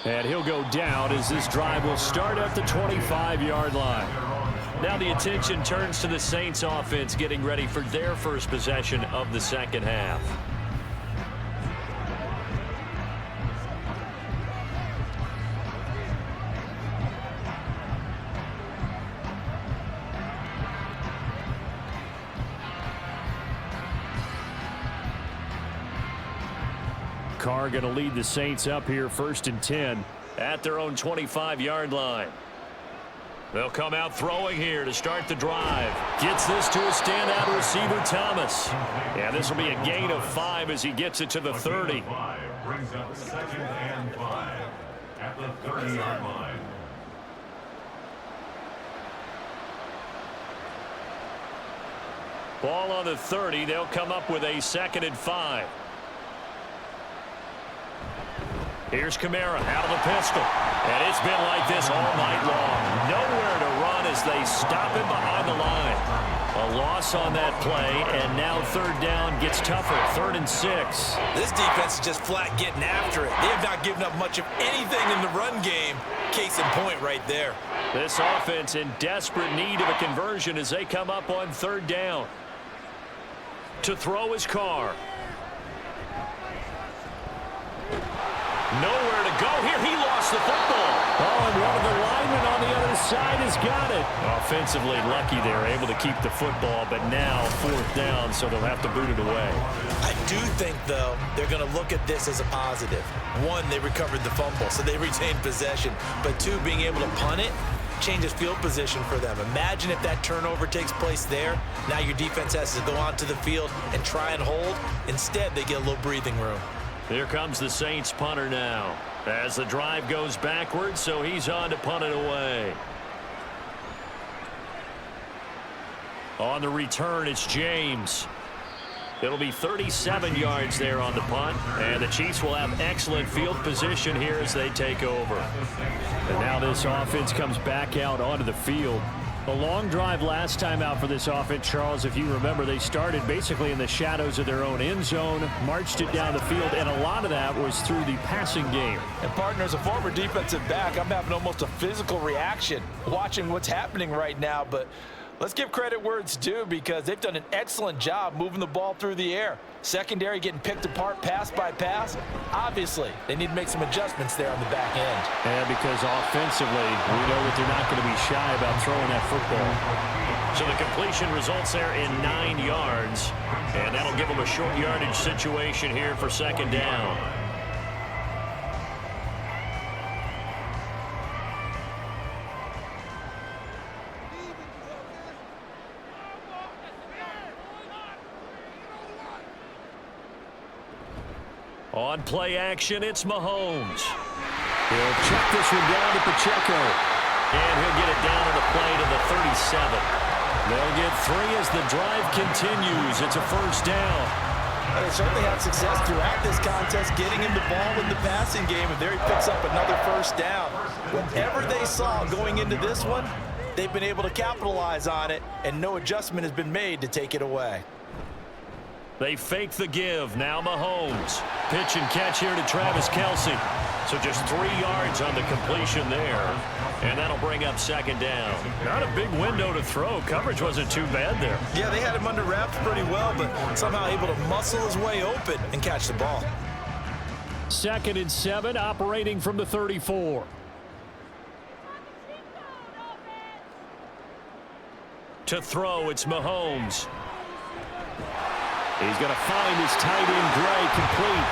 And he'll go down as this drive will start at the 25-yard line. Now the attention turns to the Saints offense getting ready for their first possession of the 2nd half. Carr going to lead the Saints up here 1st and 10 at their own 25-yard line. They'll come out throwing here to start the drive. Gets this to a standout receiver, Thomas. Yeah, this will be a gain of 5 as he gets it to the 30. Brings up 2nd and 5 at the 30-yard line. Ball on the 30. They'll come up with a 2nd and 5. Here's Kamara out of the pistol. And it's been like this all night long. Nowhere to run as they stop him behind the line. A loss on that play, and now 3rd down gets tougher. 3rd and 6. This defense is just flat getting after it. They have not given up much of anything in the run game. Case in point right there. This offense in desperate need of a conversion as they come up on 3rd down. To throw his Carr. Nowhere to go here. He lost the football. Oh, and one of the linemen on the other side has got it. Offensively lucky they're able to keep the football, but now 4th down, so they'll have to boot it away. I do think, though, they're going to look at this as a positive. 1, they recovered the fumble, so they retained possession. But 2, being able to punt it changes field position for them. Imagine if that turnover takes place there. Now your defense has to go onto the field and try and hold. Instead, they get a little breathing room. Here comes the Saints punter now as the drive goes backwards, so he's on to punt it away. On the return, it's James. It'll be 37 yards there on the punt, and the Chiefs will have excellent field position here as they take over. And now this offense comes back out onto the field. A long drive last time out for this offense, Charles. If you remember, they started basically in the shadows of their own end zone, marched it down the field, and a lot of that was through the passing game. And, partner, as a former defensive back, I'm having almost a physical reaction watching what's happening right now. But let's give credit where it's due because they've done an excellent job moving the ball through the air. Secondary getting picked apart pass by pass. Obviously, they need to make some adjustments there on the back end. And because offensively, we know that they're not going to be shy about throwing that football. So the completion results there in 9 yards, and that'll give them a short yardage situation here for 2nd down. On play action, it's Mahomes. He'll check this one down to Pacheco. And he'll get it down on the play to the 37. They'll get 3 as the drive continues. It's a 1st down. They certainly had success throughout this contest getting him the ball in the passing game, and there he picks up another 1st down. Whatever they saw going into this one, they've been able to capitalize on it, and no adjustment has been made to take it away. They fake the give. Now Mahomes. Pitch and catch here to Travis Kelce. So just 3 yards on the completion there. And that'll bring up 2nd down. Not a big window to throw. Coverage wasn't too bad there. Yeah, they had him under wraps pretty well, but somehow able to muscle his way open and catch the ball. 2nd and 7, operating from the 34. To throw, it's Mahomes. He's going to find his tight end, Gray, complete.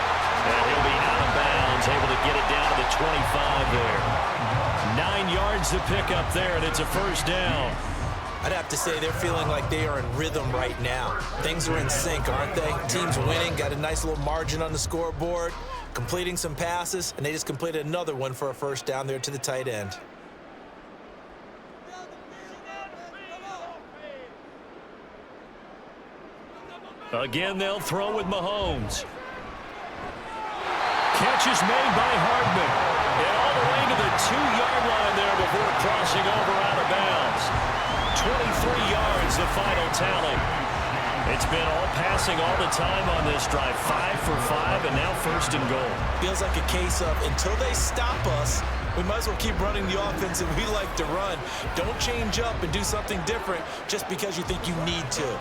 And he'll be out of bounds, able to get it down to the 25 there. 9 yards to pick up there, and it's a 1st down. I'd have to say they're feeling like they are in rhythm right now. Things are in sync, aren't they? Team's winning, got a nice little margin on the scoreboard, completing some passes, and they just completed another one for a 1st down there to the tight end. Again, they'll throw with Mahomes. Catch is made by Hardman. And all the way to the 2-yard line there before crossing over out of bounds. 23 yards, the final tally. It's been all passing all the time on this drive. 5 for 5, and now 1st and goal. Feels like a case of until they stop us, we might as well keep running the offense that we like to run. Don't change up and do something different just because you think you need to.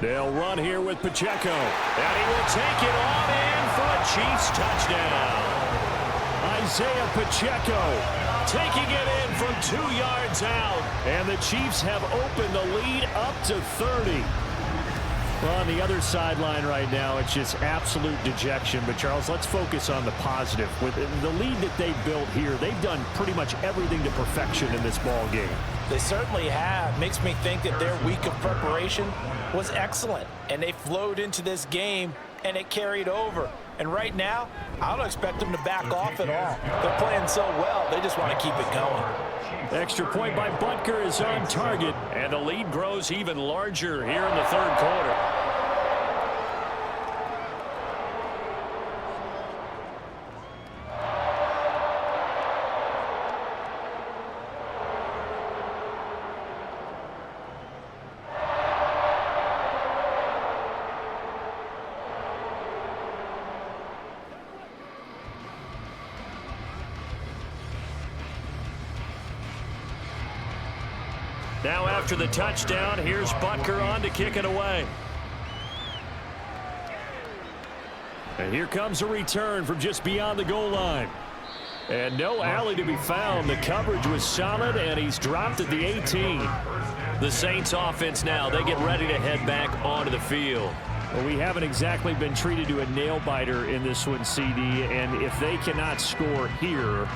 They'll run here with Pacheco. And he will take it on in for a Chiefs touchdown. Isaiah Pacheco taking it in from 2 yards out. And the Chiefs have opened the lead up to 30. Well, on the other sideline right now, it's just absolute dejection. But, Charles, let's focus on the positive. With the lead that they've built here, they've done pretty much everything to perfection in this ball game. They certainly have. Makes me think that their week of preparation was excellent. And they flowed into this game, and it carried over. And right now, I don't expect them to back off at all. They're playing so well, they just want to keep it going. Extra point by Butker is on target, and the lead grows even larger here in the third quarter. Now after the touchdown, here's Butker on to kick it away. And here comes a return from just beyond the goal line. And no alley to be found. The coverage was solid, and he's dropped at the 18. The Saints offense now, they get ready to head back onto the field. Well, we haven't exactly been treated to a nail-biter in this one, CD, and if they cannot score here,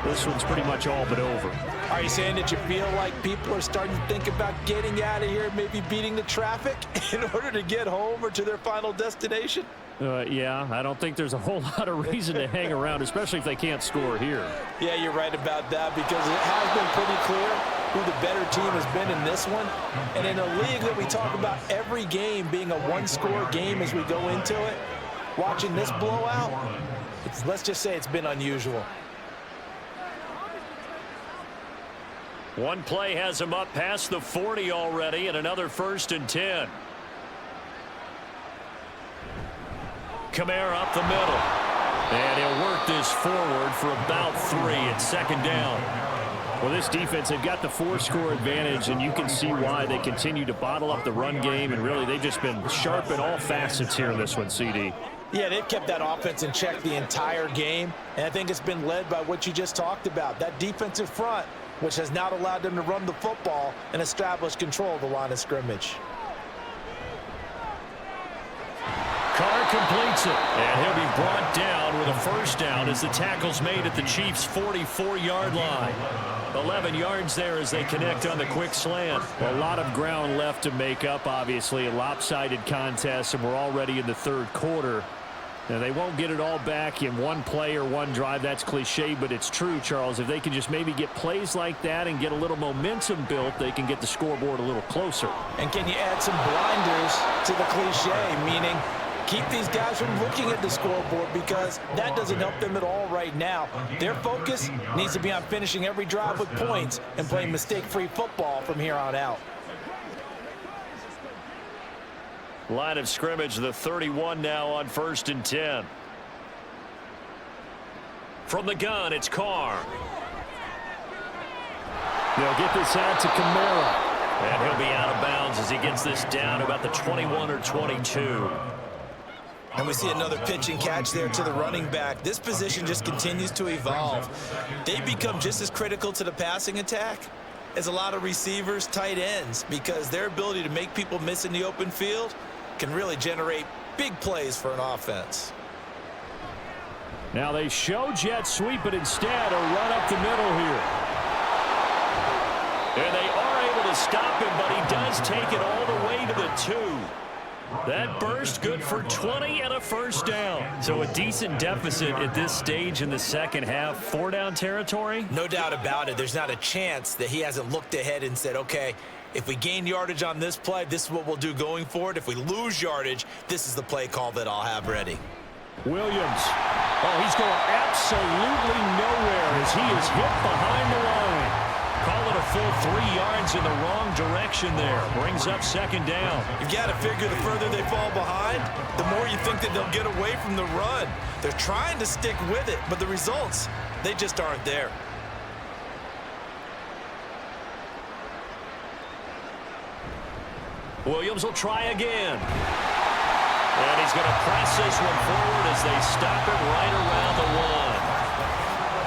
this one's pretty much all but over. Are you saying that you feel like people are starting to think about getting out of here, maybe beating the traffic in order to get home or to their final destination? Yeah, I don't think there's a whole lot of reason to hang around, especially if they can't score here. Yeah, you're right about that, because it has been pretty clear who the better team has been in this one. And in a league that we talk about every game being a one-score game as we go into it, watching this blowout, let's just say it's been unusual. One play has him up past the 40 already, and another 1st and 10. Kamara up the middle. And he'll work this forward for about 3 at 2nd down. Well, this defense, they've got the 4-score advantage, and you can see why they continue to bottle up the run game, and really they've just been sharp in all facets here in this one, CD. Yeah, they've kept that offense in check the entire game, and I think it's been led by what you just talked about, that defensive front, which has not allowed them to run the football and establish control of the line of scrimmage. Carr completes it, and he'll be brought down with a 1st down as the tackle's made at the Chiefs' 44-yard line. 11 yards there as they connect on the quick slant. A lot of ground left to make up, obviously. A lopsided contest, and we're already in the third quarter. Now, they won't get it all back in one play or one drive. That's cliche, but it's true, Charles. If they can just maybe get plays like that and get a little momentum built, they can get the scoreboard a little closer. And can you add some blinders to the cliche, meaning keep these guys from looking at the scoreboard, because that doesn't help them at all right now. Their focus needs to be on finishing every drive with points and playing mistake-free football from here on out. Line of scrimmage, the 31 now on 1st and 10. From the gun, it's Carr. They'll get this out to Kamara. And he'll be out of bounds as he gets this down about the 21 or 22. And we see another pitch and catch there to the running back. This position just continues to evolve. They become just as critical to the passing attack as a lot of receivers, tight ends, because their ability to make people miss in the open field can really generate big plays for an offense. Now they show jet sweep, but instead a run up the middle here. And they are able to stop him, but he does take it all the way to the 2. That burst good for 20 and a 1st down. So a decent deficit at this stage in the second half. 4-down territory? No doubt about it. There's not a chance that he hasn't looked ahead and said, okay, if we gain yardage on this play, this is what we'll do going forward. If we lose yardage, this is the play call that I'll have ready. Williams. Oh, he's going absolutely nowhere as he is hit behind the line. Call it a full 3 yards in the wrong direction there. Brings up 2nd down. You've got to figure the further they fall behind, the more you think that they'll get away from the run. They're trying to stick with it, but the results, they just aren't there. Williams will try again. And he's going to press this one forward as they stop it right around the 1.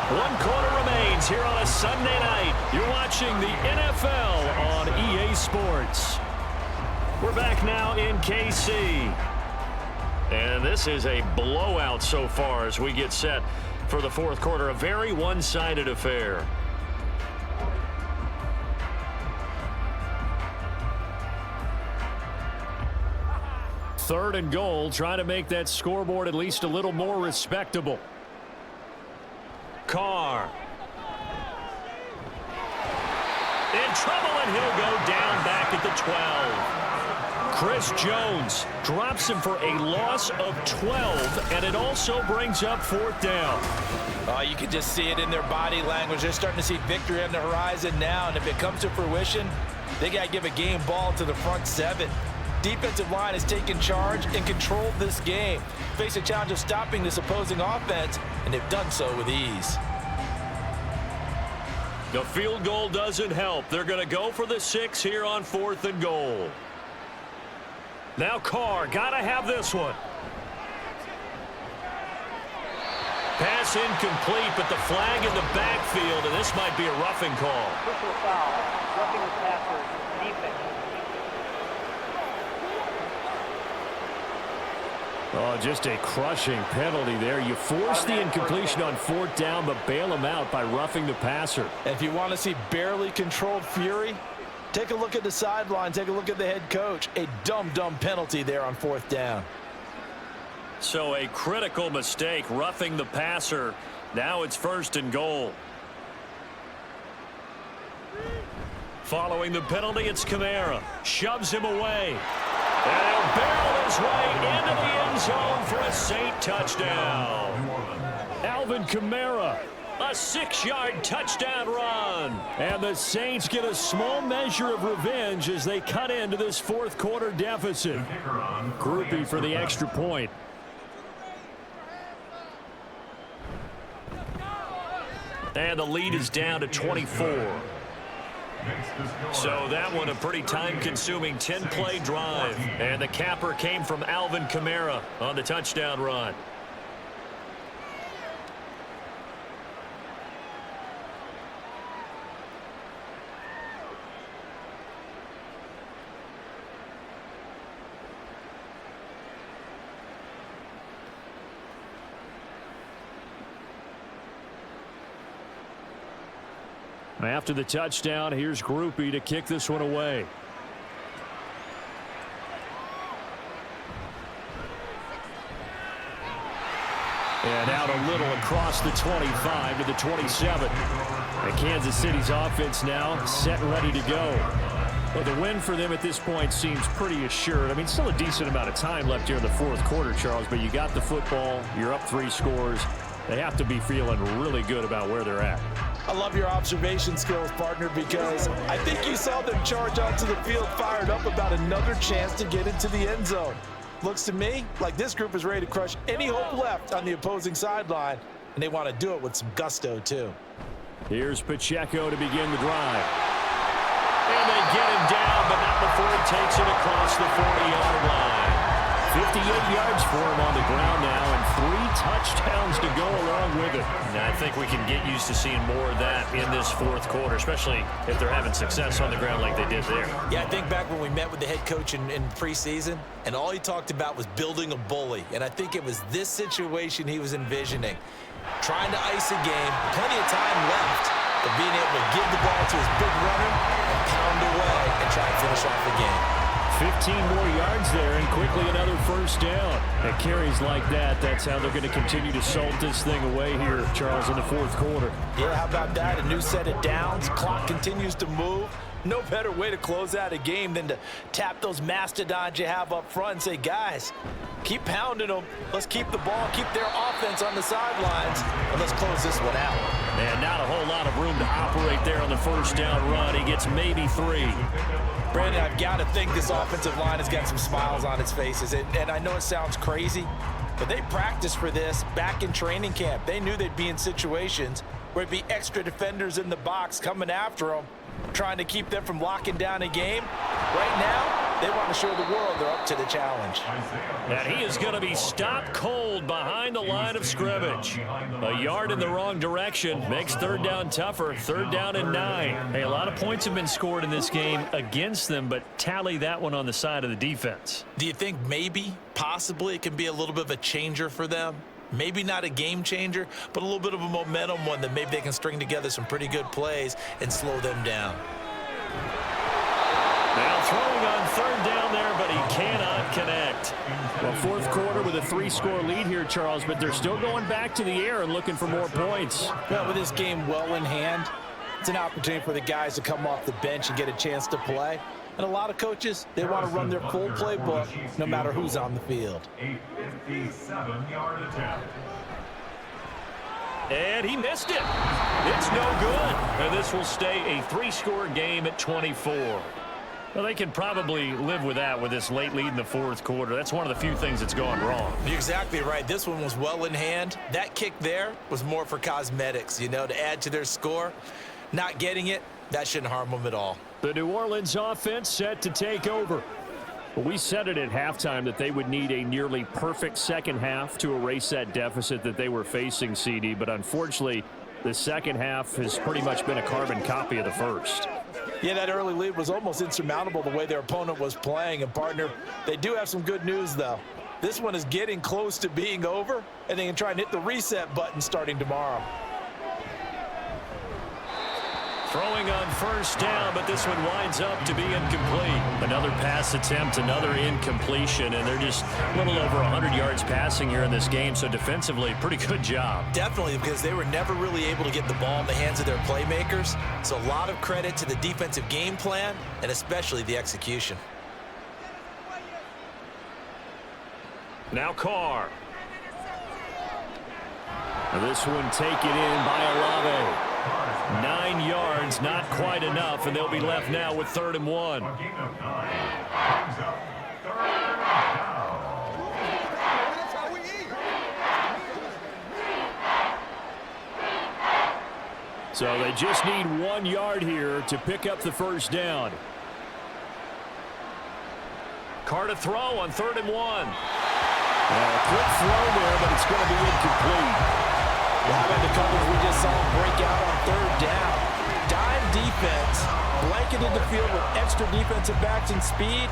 1 quarter remains here on a Sunday night. You're watching the NFL on EA Sports. We're back now in KC. And this is a blowout so far as we get set for the fourth quarter. A very one-sided affair. Third and goal, trying to make that scoreboard at least a little more respectable. Carr. In trouble, and he'll go down back at the 12. Chris Jones drops him for a loss of 12, and it also brings up fourth down. Oh, you can just see it in their body language. They're starting to see victory on the horizon now, and if it comes to fruition, they got to give a game ball to the front seven. Defensive line has taken charge and controlled this game. Face a challenge of stopping this opposing offense, and they've done so with ease. The field goal doesn't help. They're going to go for the 6 here on fourth and goal. Now Carr, got to have this one. Pass incomplete, but the flag in the backfield, and this might be a roughing call. Personal foul, roughing the passer, defense. Oh, just a crushing penalty there. You force the incompletion on fourth down, but bail him out by roughing the passer. If you want to see barely controlled fury, take a look at the sideline. Take a look at the head coach. A dumb penalty there on fourth down. So a critical mistake, roughing the passer. Now it's first and goal. Following the penalty, it's Kamara. Shoves him away. And he'll barrel his way into the end zone for a Saint touchdown. Alvin Kamara, a 6-yard touchdown run. And the Saints get a small measure of revenge as they cut into this fourth quarter deficit. Groupie for the extra point. And the lead is down to 24. So that one a pretty time-consuming 10-play drive. And the capper came from Alvin Kamara on the touchdown run. After the touchdown, here's Groupie to kick this one away. And out a little across the 25 to the 27. And Kansas City's offense now set and ready to go. Well, the win for them at this point seems pretty assured. I mean, still a decent amount of time left here in the fourth quarter, Charles, but you got the football, you're up 3 scores. They have to be feeling really good about where they're at. I love your observation skills, partner, because I think you saw them charge onto the field fired up about another chance to get into the end zone. Looks to me like this group is ready to crush any hope left on the opposing sideline, and they want to do it with some gusto, too. Here's Pacheco to begin the drive. And they get him down, but not before he takes it across the 40-yard line. 58 yards for him on the ground now, and 3 touchdowns to go along with it. And I think we can get used to seeing more of that in this fourth quarter, especially if they're having success on the ground like they did there. Yeah, I think back when we met with the head coach in preseason, and all he talked about was building a bully. And I think it was this situation he was envisioning. Trying to ice a game, plenty of time left, but being able to give the ball to his big runner and pound away and try and finish off the game. 15 more yards there, and quickly another first down. At carries like that, that's how they're going to continue to salt this thing away here, Charles, in the fourth quarter. Yeah, how about that? A new set of downs. Clock continues to move. No better way to close out a game than to tap those mastodons you have up front and say, guys, keep pounding them. Let's keep the ball, keep their offense on the sidelines, and let's close this one out. And not a whole lot of room to operate there on the first down run. He gets maybe 3. Brandon, I've got to think this offensive line has got some smiles on its faces. And I know it sounds crazy, but they practiced for this back in training camp. They knew they'd be in situations where it'd be extra defenders in the box coming after them, trying to keep them from locking down a game. Right now, They want to show the world they're up to the challenge. And he is going to be stopped cold behind the line of scrimmage. A yard in the wrong direction makes third down tougher. Third down and 9. Hey, a lot of points have been scored in this game against them, but tally that one on the side of the defense. Do you think maybe, possibly, it can be a little bit of a changer for them? Maybe not a game changer, but a little bit of a momentum one that maybe they can string together some pretty good plays and slow them down. Now throwing on third down there, but he cannot connect. Well, fourth quarter with a 3-score lead here, Charles, but they're still going back to the air and looking for more points. Well, with this game well in hand, it's an opportunity for the guys to come off the bench and get a chance to play. And a lot of coaches, they want to run their full playbook no matter who's on the field. A 57-yard attempt. And he missed it. It's no good. And this will stay a 3-score game at 24. Well, they can probably live with that with this late lead in the fourth quarter. That's one of the few things that's gone wrong. You're exactly right. This one was well in hand. That kick there was more for cosmetics, you know, to add to their score. Not getting it, that shouldn't harm them at all. The New Orleans offense set to take over. Well, we said it at halftime that they would need a nearly perfect second half to erase that deficit that they were facing, CD, but unfortunately, the second half has pretty much been a carbon copy of the first. Yeah, that early lead was almost insurmountable the way their opponent was playing. And, partner, they do have some good news, though. This one is getting close to being over, and they can try and hit the reset button starting tomorrow. Throwing on first down, but this one winds up to be incomplete. Another pass attempt, another incompletion, and they're just a little over 100 yards passing here in this game, so defensively, pretty good job. Definitely, because they were never really able to get the ball in the hands of their playmakers. So a lot of credit to the defensive game plan, and especially the execution. Now Carr. This one taken in by Olave. 9 yards, not quite enough, and they'll be left now with 3rd and 1. A gain of 9. Brings up 3rd down. So they just need 1 yard here to pick up the first down. Carr to throw on 3rd and 1. A quick throw there, but it's going to be incomplete. How about the coverage we just saw break out on 3rd down? Dime defense, blanketed the field with extra defensive backs and speed,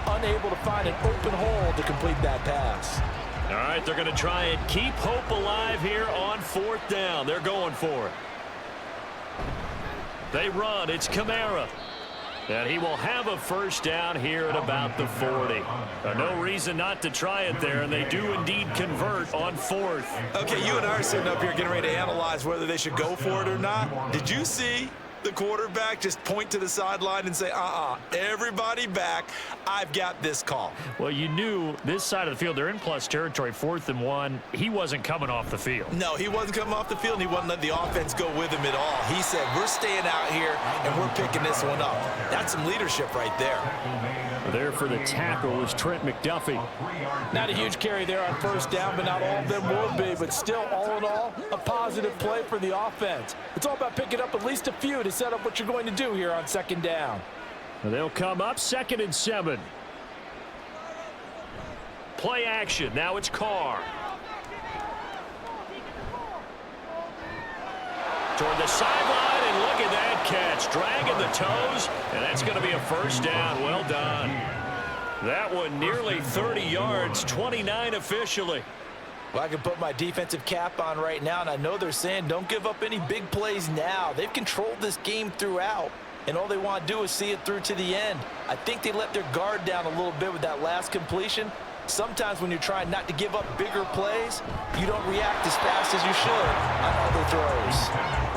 unable to find an open hole to complete that pass. All right, they're going to try and keep hope alive here on 4th down. They're going for it. They run. It's Kamara. And he will have a first down here at about the 40. No reason not to try it there, and they do indeed convert on 4th. Okay, you and I are sitting up here getting ready to analyze whether they should go for it or not. Did you see the quarterback just point to the sideline and say, everybody back, I've got this call? Well, you knew this side of the field, they're in plus territory, 4th and 1. He wasn't coming off the field. No, he wasn't coming off the field, and he wasn't letting the offense go with him at all. He said, we're staying out here, and we're picking this one up. That's some leadership right there. There for the tackle was Trent McDuffie. Not a huge carry there on 1st down, but not all of them will be. But still, all in all, a positive play for the offense. It's all about picking up at least a few to set up what you're going to do here on 2nd down. They'll come up 2nd and 7. Play action. Now it's Carr. Toward the sideline, and look at that catch. Dragging the toes, and that's going to be a first down. Well done. That one nearly 30 yards, 29 officially. Well, I can put my defensive cap on right now, and I know they're saying don't give up any big plays now. They've controlled this game throughout, and all they want to do is see it through to the end. I think they let their guard down a little bit with that last completion. Sometimes when you're trying not to give up bigger plays, you don't react as fast as you should on other throws.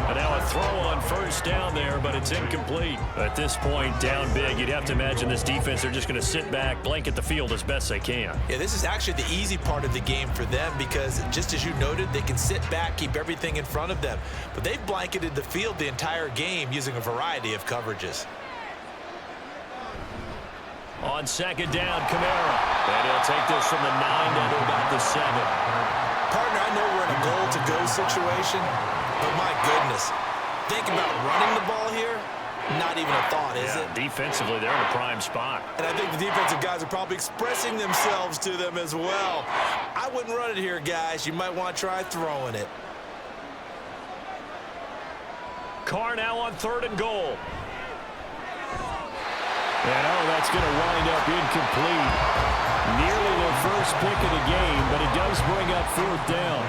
And now a throw on 1st down there, but it's incomplete. At this point, down big, you'd have to imagine this defense, they're just going to sit back, blanket the field as best they can. Yeah, this is actually the easy part of the game for them because, just as you noted, they can sit back, keep everything in front of them. But they've blanketed the field the entire game using a variety of coverages. On 2nd down, Kamara. And he'll take this from the 9 down to about the 7. Partner, I know we're in a goal-to-go situation, but my goodness, think about running the ball here. Not even a thought, is it? Defensively, they're in a prime spot. And I think the defensive guys are probably expressing themselves to them as well. I wouldn't run it here, guys. You might want to try throwing it. Carr now on 3rd and goal. And that's going to wind up incomplete. Nearly their first pick of the game, but it does bring up 4th down.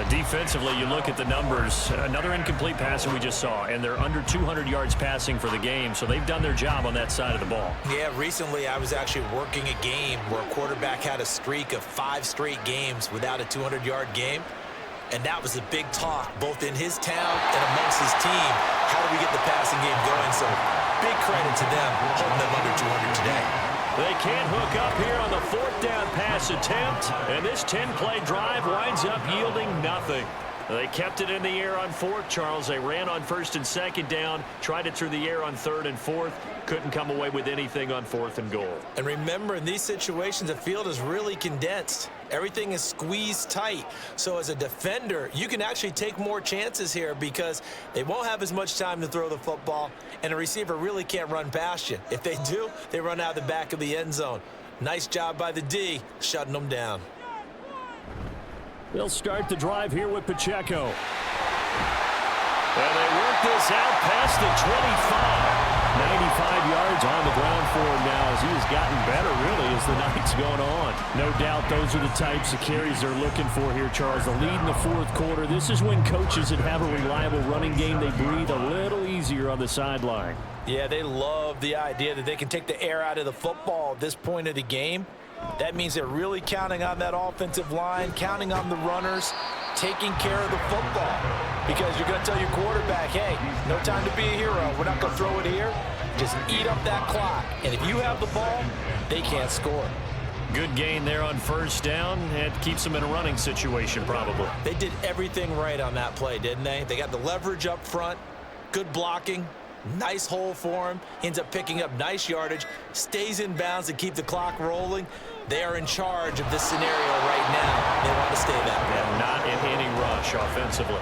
Defensively, you look at the numbers. Another incomplete pass that we just saw, and they're under 200 yards passing for the game, so they've done their job on that side of the ball. Yeah, recently I was actually working a game where a quarterback had a streak of 5 straight games without a 200-yard game, and that was a big talk both in his town and amongst his team. How do we get the passing game going? So big credit to them holding them under 200 today. They can't hook up here on the 4th down pass attempt, and this 10-play drive winds up yielding nothing. They kept it in the air on 4th, Charles. They ran on 1st and 2nd down, tried it through the air on 3rd and 4th, couldn't come away with anything on 4th and goal. And remember, in these situations, the field is really condensed. Everything is squeezed tight. So as a defender, you can actually take more chances here because they won't have as much time to throw the football, and a receiver really can't run past you. If they do, they run out the back of the end zone. Nice job by the D, shutting them down. They'll start the drive here with Pacheco. And they work this out past the 25. 95 yards on the ground for him now as he has gotten better, really, as the night's gone on. No doubt those are the types of carries they're looking for here, Charles. The lead in the 4th quarter. This is when coaches that have a reliable running game, they breathe a little easier on the sideline. Yeah, they love the idea that they can take the air out of the football at this point of the game. That means they're really counting on that offensive line, counting on the runners, taking care of the football. Because you're going to tell your quarterback, hey, no time to be a hero. We're not going to throw it here. Just eat up that clock. And if you have the ball, they can't score. Good gain there on 1st down. It keeps them in a running situation probably. They did everything right on that play, didn't they? They got the leverage up front, good blocking, nice hole for him. He ends up picking up nice yardage, stays in bounds to keep the clock rolling. They are in charge of this scenario right now. They want to stay that way. And not in any rush offensively.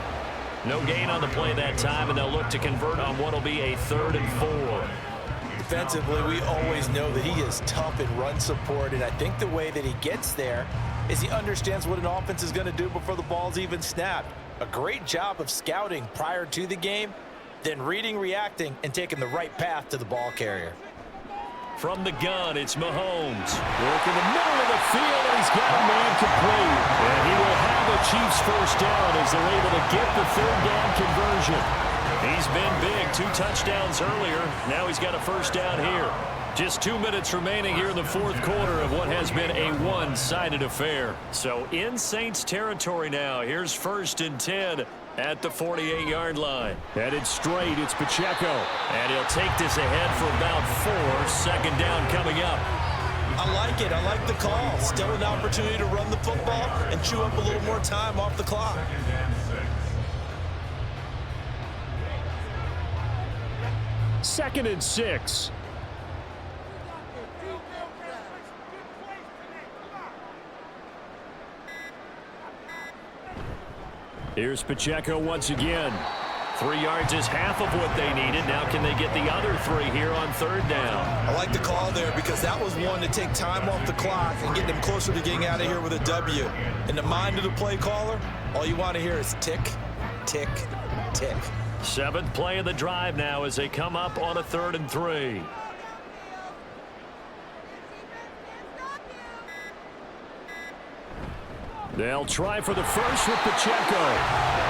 No gain on the play that time, and they'll look to convert on what will be a 3rd and 4. Defensively, we always know that he is tough in run support, and I think the way that he gets there is he understands what an offense is going to do before the ball's even snapped. A great job of scouting prior to the game, then reading, reacting, and taking the right path to the ball carrier. From the gun, it's Mahomes. Working the middle of the field, and he's got a man complete. And he will have the Chiefs 1st down as they're able to get the 3rd down conversion. He's been big, 2 touchdowns earlier. Now he's got a 1st down here. Just 2 minutes remaining here in the 4th quarter of what has been a one-sided affair. So in Saints territory now. Here's 1st and 10 at the 48-yard line. Headed straight, it's Pacheco. And he'll take this ahead for about 4. 2nd down coming up. I like it. I like the call. Still an opportunity to run the football and chew up a little more time off the clock. 2nd and 6. Here's Pacheco once again. 3 yards is half of what they needed. Now can they get the other 3 here on 3rd down? I like the call there because that was one to take time off the clock and get them closer to getting out of here with a W. In the mind of the play caller, all you want to hear is tick, tick, tick. 7th play of the drive now as they come up on a 3rd and 3. They'll try for the first with Pacheco.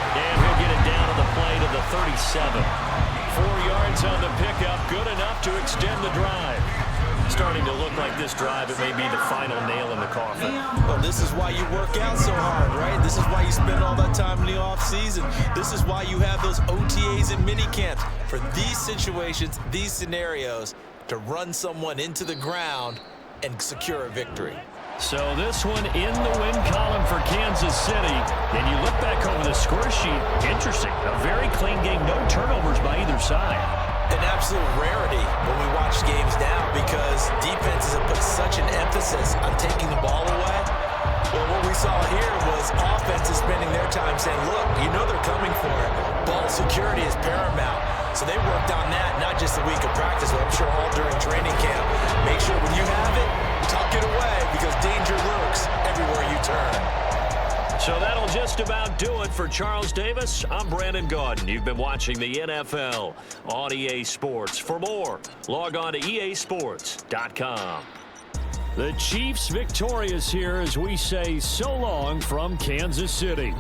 And he'll get it down to the play to the 37. 4 yards on the pickup, good enough to extend the drive. Starting to look like this drive, it may be the final nail in the coffin. Well, this is why you work out so hard, right? This is why you spend all that time in the offseason. This is why you have those OTAs and mini camps. For these situations, these scenarios, to run someone into the ground and secure a victory. So this one in the win column for Kansas City. And you look back over the score sheet, interesting. A very clean game, no turnovers by either side. An absolute rarity when we watch games now because defenses have put such an emphasis on taking the ball away. Well, what we saw here was offenses spending their time saying, look, you know they're coming for it. Ball security is paramount. So they worked on that, not just a week of practice, but I'm sure all during training camp. Make sure when you have it, tuck it away, because danger lurks everywhere you turn. So that'll just about do it for Charles Davis. I'm Brandon Gaudin. You've been watching the NFL on EA Sports. For more, log on to easports.com. The Chiefs victorious here as we say so long from Kansas City.